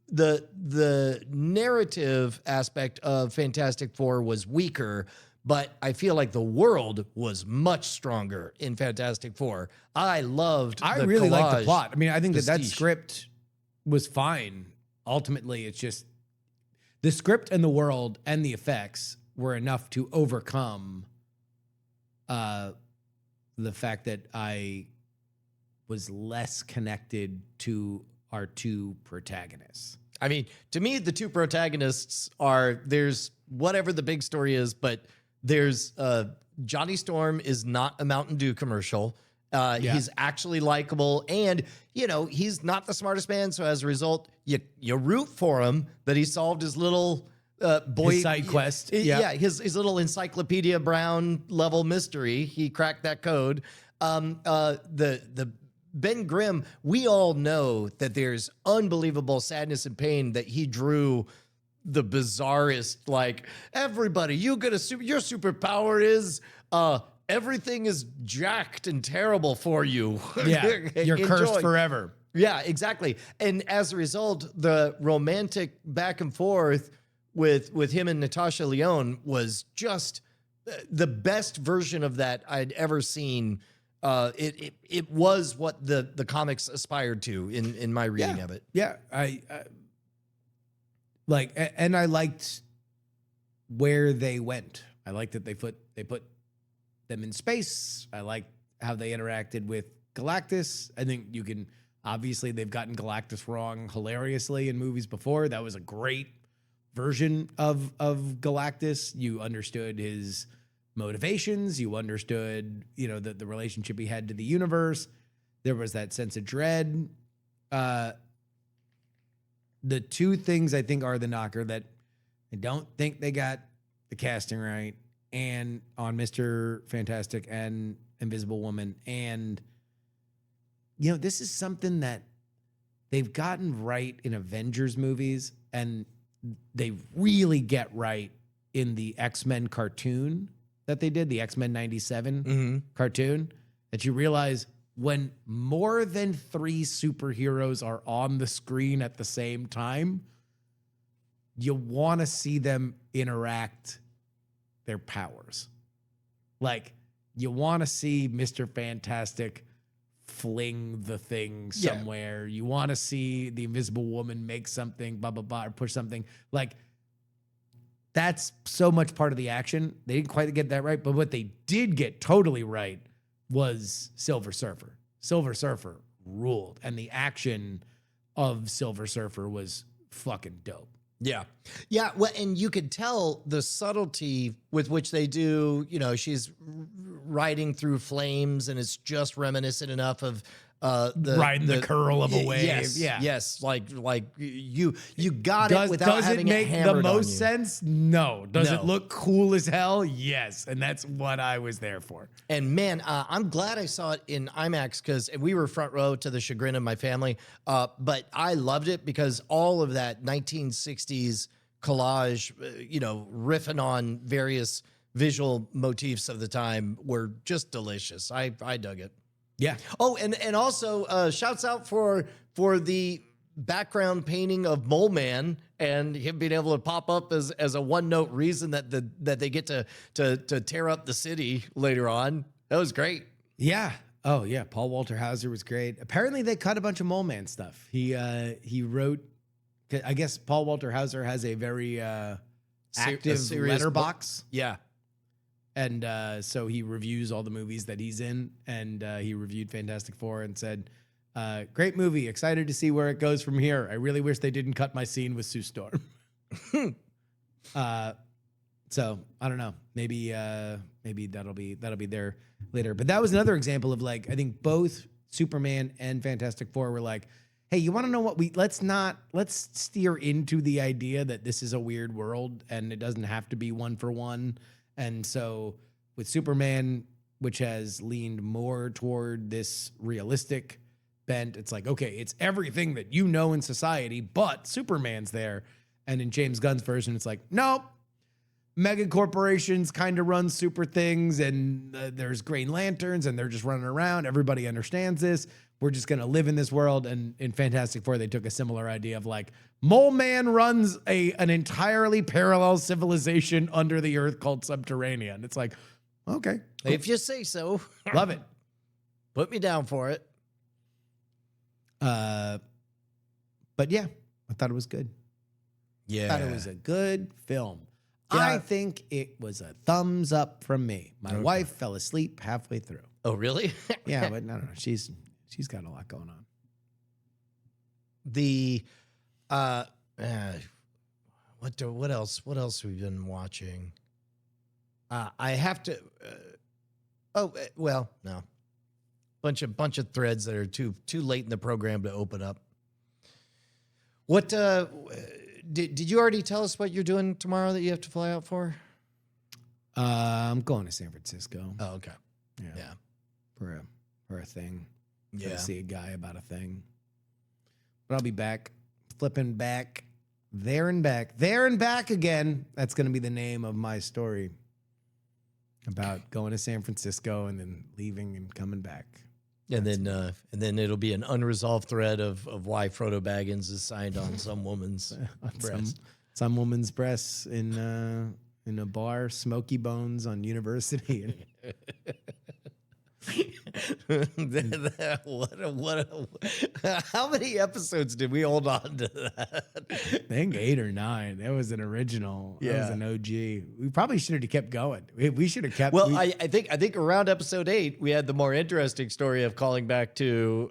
the narrative aspect of Fantastic Four was weaker, but I feel like the world was much stronger in Fantastic Four. I really liked the plot. I mean, I think that Prestige. script was fine. Ultimately, it's just the script and the world and the effects were enough to overcome the fact that I was less connected to our two protagonists. I mean, to me, the two protagonists there's whatever the big story is, but there's Johnny Storm is not a Mountain Dew commercial. He's actually likable, and he's not the smartest man. So as a result, you root for him that he solved his little His side quest. Yeah, his little Encyclopedia Brown level mystery. He cracked that code. The Ben Grimm. We all know that there's unbelievable sadness and pain that he drew. The bizarrest, like, everybody, your superpower is everything is jacked and terrible for you. Yeah, you're cursed Enjoy. forever. Yeah, exactly. And as a result, the romantic back and forth with him and Natasha Lyonne was just the best version of that I'd ever seen. It was what the comics aspired to in my reading of it. Yeah, I and I liked where they went. I liked that they put them in space. I liked how they interacted with Galactus. I think obviously they've gotten Galactus wrong hilariously in movies before. That was a great version of Galactus. You understood his motivations. You understood, the relationship he had to the universe. There was that sense of dread. The two things I think are the knocker that I don't think they got the casting right, and on Mr. Fantastic and Invisible Woman. And, this is something that they've gotten right in Avengers movies, and they really get right in the X-Men cartoon that they did, the X-Men 97 cartoon, that you realize when more than 3 superheroes are on the screen at the same time, you want to see them interact their powers. Like, you want to see Mr. Fantastic fling the thing somewhere. You want to see the Invisible Woman make something, blah, blah, blah, or push something. Like, that's so much part of the action. They didn't quite get that right, but what they did get totally right was Silver Surfer. Silver Surfer ruled, and the action of Silver Surfer was fucking dope. Yeah. Yeah. Well, and you could tell the subtlety with which they do, she's riding through flames and it's just reminiscent enough of riding the curl of a wave. Yes. Yeah. Yes. Like you got it without does having it make it hammered the on most you. sense? No. Does No. it look cool as hell? Yes. And that's what I was there for. And man, I'm glad I saw it in IMAX because we were front row to the chagrin of my family. But I loved it because all of that 1960s collage, riffing on various visual motifs of the time were just delicious. I dug it. Yeah. Oh, and also shouts out for the background painting of Mole Man and him being able to pop up as a one note reason that they get to tear up the city later on. That was great. Yeah. Oh yeah. Paul Walter Hauser was great. Apparently they cut a bunch of Mole Man stuff. He wrote. I guess Paul Walter Hauser has a very active serious letterbox. Yeah. And so he reviews all the movies that he's in, and he reviewed Fantastic Four and said, great movie. Excited to see where it goes from here. I really wish they didn't cut my scene with Sue Storm. So I don't know. Maybe that'll be there later. But that was another example of like, I think both Superman and Fantastic Four were like, hey, you want to know what let's steer into the idea that this is a weird world and it doesn't have to be one for one. And so with Superman, which has leaned more toward this realistic bent, it's like, okay, it's everything that you know in society, but Superman's there. And in James Gunn's version, it's like, nope, mega corporations kind of run super things, and there's Green Lanterns, and they're just running around. Everybody understands this. We're just going to live in this world. And in Fantastic Four, they took a similar idea of like, Mole Man runs an entirely parallel civilization under the earth called Subterranean. It's like, okay, cool. If you say so. Love it. Put me down for it. But yeah, I thought it was good. Yeah. I thought it was a good film. Yeah. I think it was a thumbs up from me. My wife fell asleep halfway through. Oh, really? Yeah, but no. She's got a lot going on. The what else have we been watching? I have to no. Bunch of threads that are too late in the program to open up. What did you already tell us what you're doing tomorrow that you have to fly out for? I'm going to San Francisco. Oh, okay. Yeah. For a thing. Yeah. To see a guy about a thing. But I'll be back, flipping back, there and back again. That's going to be the name of my story about going to San Francisco and then leaving and coming back. And then it'll be an unresolved thread of why Frodo Baggins is signed on some woman's breast. Some woman's breasts in a bar, Smoky Bones on University. How many episodes did we hold on to that? I think 8 or 9. That was an original. That was Yeah. an OG. We probably should have kept going. We should have kept. Well, I think around episode 8 we had the more interesting story of calling back to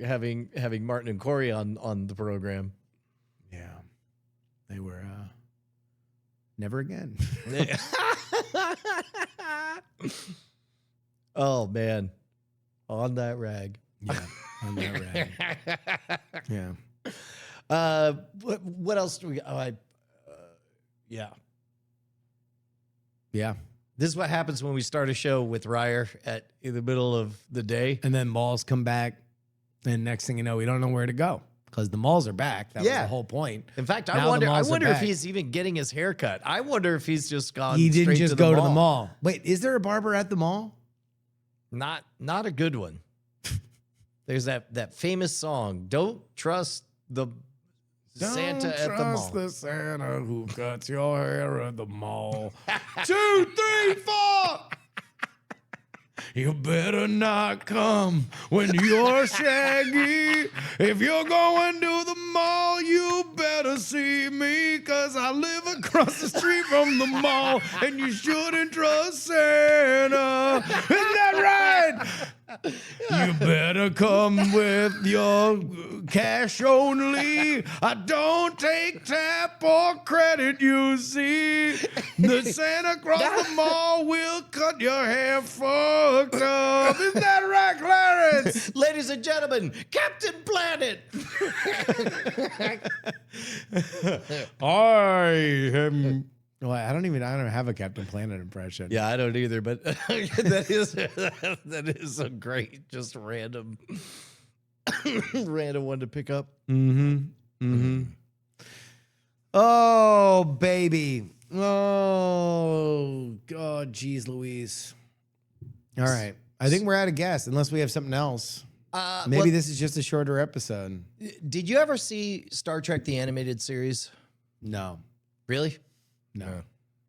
having Martin and Corey on the program. Yeah, they were never again. Oh man, on that rag. Yeah, on that rag. Yeah. What else do we? Yeah. Yeah. This is what happens when we start a show with Ryer in the middle of the day. And then malls come back, and next thing you know, we don't know where to go because the malls are back. That was the whole point. In fact, I Now the wonder malls are if back. he's even getting his hair cut. I wonder if he's just gone. He didn't straight just go to the mall. Wait, is there a barber at the mall? Not a good one. There's that famous song, "Don't Trust the Santa at the mall." the Santa who cuts your hair at the mall. 2, 3, 4. You better not come when you're shaggy. If you're going to the mall, you better see me, 'cause I live across the street from the mall, and you shouldn't trust Santa. Isn't that right? You better come with your cash only. I don't take tap or credit, you see. The Santa across the mall will cut your hair fucked up. Isn't that right, Clarence? Ladies and gentlemen, Captain Planet. I am. Well, I don't have a Captain Planet impression. Yeah, I don't either, but that is a great, just random one to pick up. Mm-hmm. Mm-hmm. Oh, baby. Oh, God, geez, Louise. All right. I think we're out of gas unless we have something else. Maybe this is just a shorter episode. Did you ever see Star Trek the animated series? No. Really? No.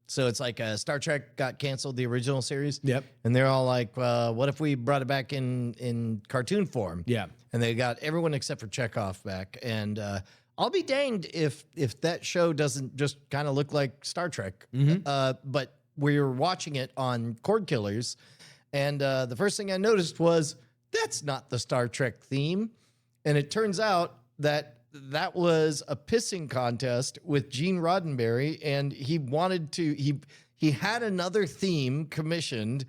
So it's like Star Trek got canceled, the original series. Yep. And they're all like, what if we brought it back in cartoon form? Yeah. And they got everyone except for Chekhov back. And I'll be danged if that show doesn't just kind of look like Star Trek. But we were watching it on Cord Killers, and the first thing I noticed was that's not the Star Trek theme. And it turns out that was a pissing contest with Gene Roddenberry, and he wanted to he had another theme commissioned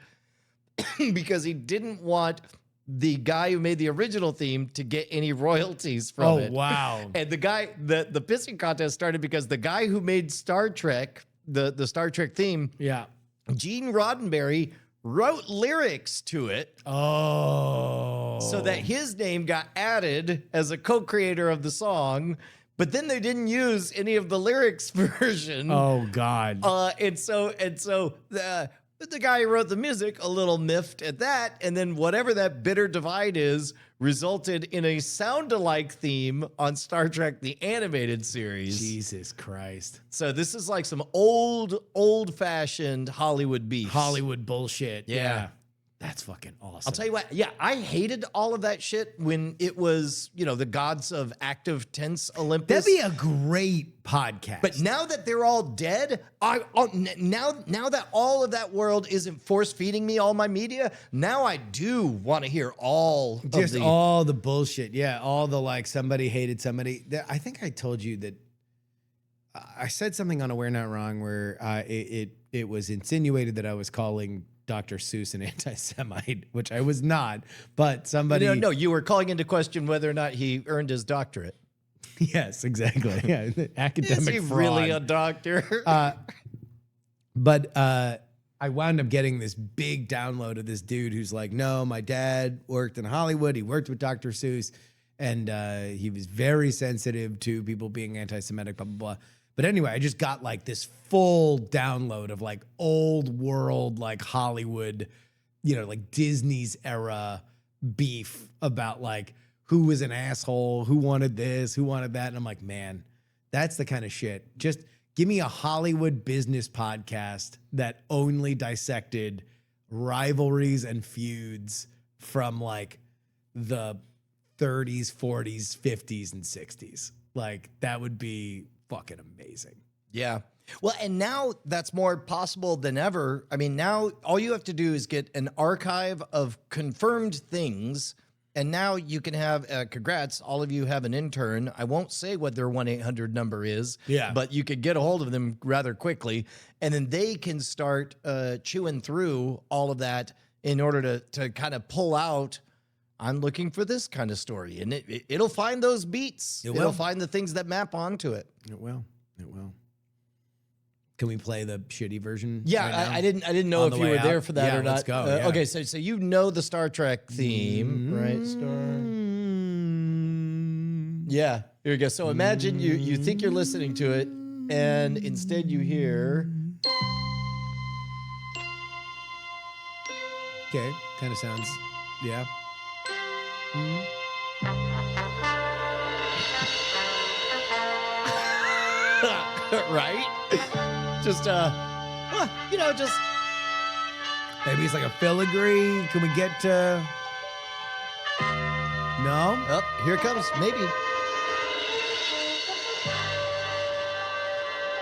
because he didn't want the guy who made the original theme to get any royalties from it. Oh, wow. And the pissing contest started because the guy who made Star Trek, the Star Trek theme, Yeah. Gene Roddenberry, wrote lyrics to it Oh. so that his name got added as a co-creator of the song, but then they didn't use any of the lyrics version. Oh, God. And so the guy who wrote the music a little miffed at that, and then whatever that bitter divide is resulted in a sound-alike theme on Star Trek the animated series. Jesus Christ. So this is like some old-fashioned Hollywood beef. Hollywood bullshit. Yeah. That's fucking awesome. I'll tell you what, yeah, I hated all of that shit when it was, the gods of active tense Olympus. That'd be a great podcast. But now that they're all dead, now that all of that world isn't force feeding me all my media, now I do want to hear all just of the all the bullshit. Yeah, all the like somebody hated somebody. I think I told you that I said something on a We're Not Wrong where it was insinuated that I was calling Dr. Seuss an anti-Semite, which I was not, but somebody... No, you were calling into question whether or not he earned his doctorate. Yes, exactly. Yeah, academic Is he fraud. really a doctor? But I wound up getting this big download of this dude who's like, no, my dad worked in Hollywood. He worked with Dr. Seuss, and he was very sensitive to people being anti-Semitic, blah, blah, blah. But anyway, I just got like this full download of like old world, like Hollywood, like Disney's era beef about like who was an asshole, who wanted this, who wanted that. And I'm like, man, that's the kind of shit. Just give me a Hollywood business podcast that only dissected rivalries and feuds from like the 30s, 40s, 50s, and 60s. Like that would be fucking amazing. Yeah. Well, and now that's more possible than ever. I mean, now all you have to do is get an archive of confirmed things, and now you can have, congrats, all of you have an intern. I won't say what their 1-800 number is, but you could get a hold of them rather quickly, and then they can start chewing through all of that in order to kind of pull out, I'm looking for this kind of story, and it'll find those beats. It'll find the things that map onto it. It will. It will. Can we play the shitty version? Yeah, right now? I didn't know On if the you way were there out? for that Yeah, or not. let's go, yeah. Okay, so you know the Star Trek theme, right? Yeah, here we go. So imagine you think you're listening to it, and instead you hear. Okay, kind of sounds, yeah. Right? Just just Maybe it's like a filigree. Can we get to... No? oh, here it comes, maybe.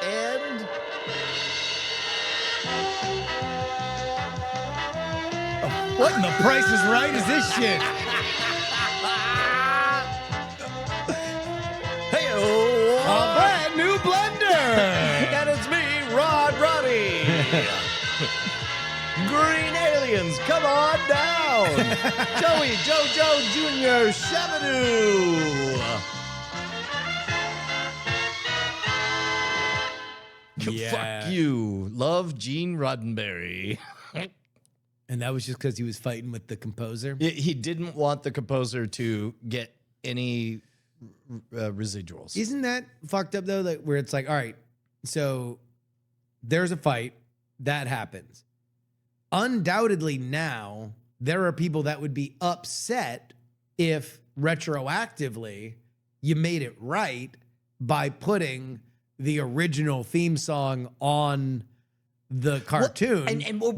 And What in the Price is Right is this shit? hey-oh, A brand new blender! and it's me, Rod Roddy. Green aliens, come on down. Joey Jojo Jr. Shabadoo. Yeah. Fuck you. Love Gene Roddenberry. And that was just because he was fighting with the composer? He didn't want the composer to get any residuals. Isn't that fucked up though? That where it's like, all right, so there's a fight that happens. Undoubtedly, now there are people that would be upset if retroactively you made it right by putting the original theme song on the cartoon,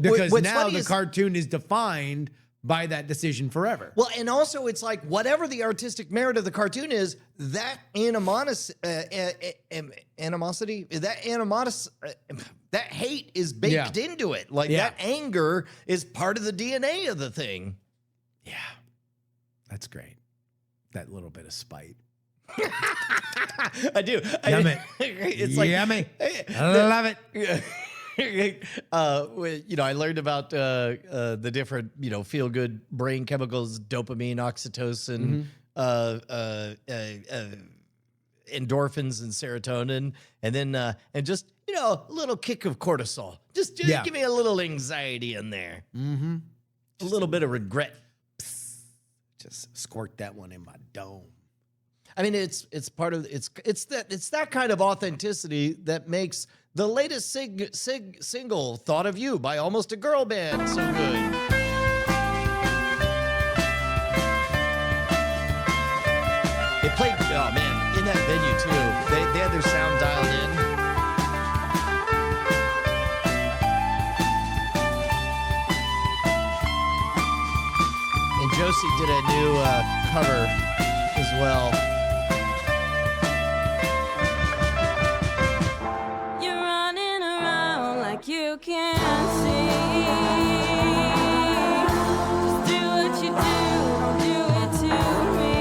because what's now funny the is- cartoon is defined by that decision forever. Well, and also it's like whatever the artistic merit of the cartoon is, that that hate is baked into it. Like Yeah. that anger is part of the DNA of the thing. Yeah, that's great. That little bit of spite. I do. Yummy. It's like Yummy. I love it. I learned about the different, feel good brain chemicals, dopamine, oxytocin, endorphins, and serotonin, and then and just a little kick of cortisol. Just give me a little anxiety in there, a little bit of regret. Just squirt that one in my dome. I mean, it's part of it's that kind of authenticity that makes the latest single "Thought of You" by Almost a Girl Band so good. It played, oh man, in that venue too. They had their sound dialed in. And Josie did a new cover as well. You're running around like you can't see. Just do what you do, don't do it to me.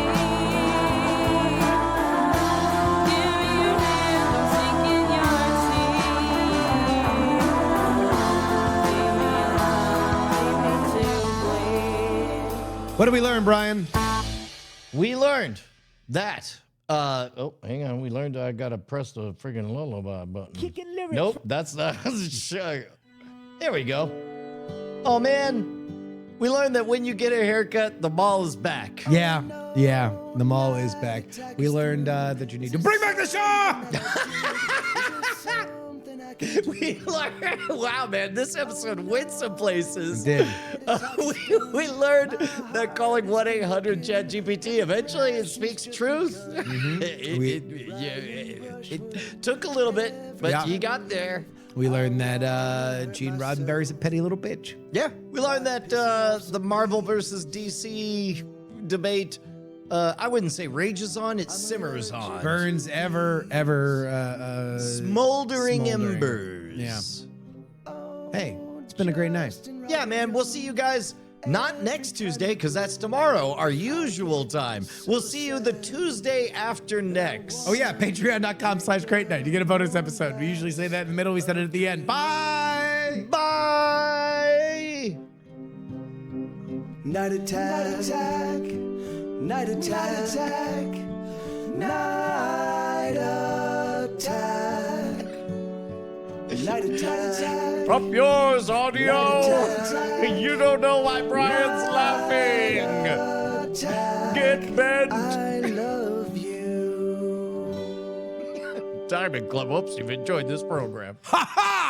Give me your hand, I'm sinking your teeth. Leave me alone, leave me to bleed. What did we learn, Brian? We learned that. Hang on. We learned I gotta press the friggin' lullaby button. Kicking lyrics. Nope, that's not. There we go. Oh man, we learned that when you get a haircut, the mall is back. Yeah, the mall is back. We learned that you need to bring back the Shaw. We learned. Wow, man, this episode went some places. It did. We learned that calling 1-800-CHAT-GPT eventually it speaks truth. It took a little bit, but you got there. We learned that Gene Roddenberry's a petty little bitch. Yeah, we learned that the Marvel versus DC debate, I wouldn't say rages on, it simmers on. Burns ever Smoldering embers. Yeah. Hey, it's been a great night. Yeah, man, we'll see you guys not next Tuesday, because that's tomorrow, our usual time. We'll see you the Tuesday after next. Oh yeah, patreon.com/great night. You get a bonus episode. We usually say that in the middle. We said it at the end. Bye. Bye. Night attack, night attack, night attack, night attack. Up yours, audio. You don't know why Brian's laughing. Get bent. I love you. Diamond Club hopes you've enjoyed this program. Ha ha!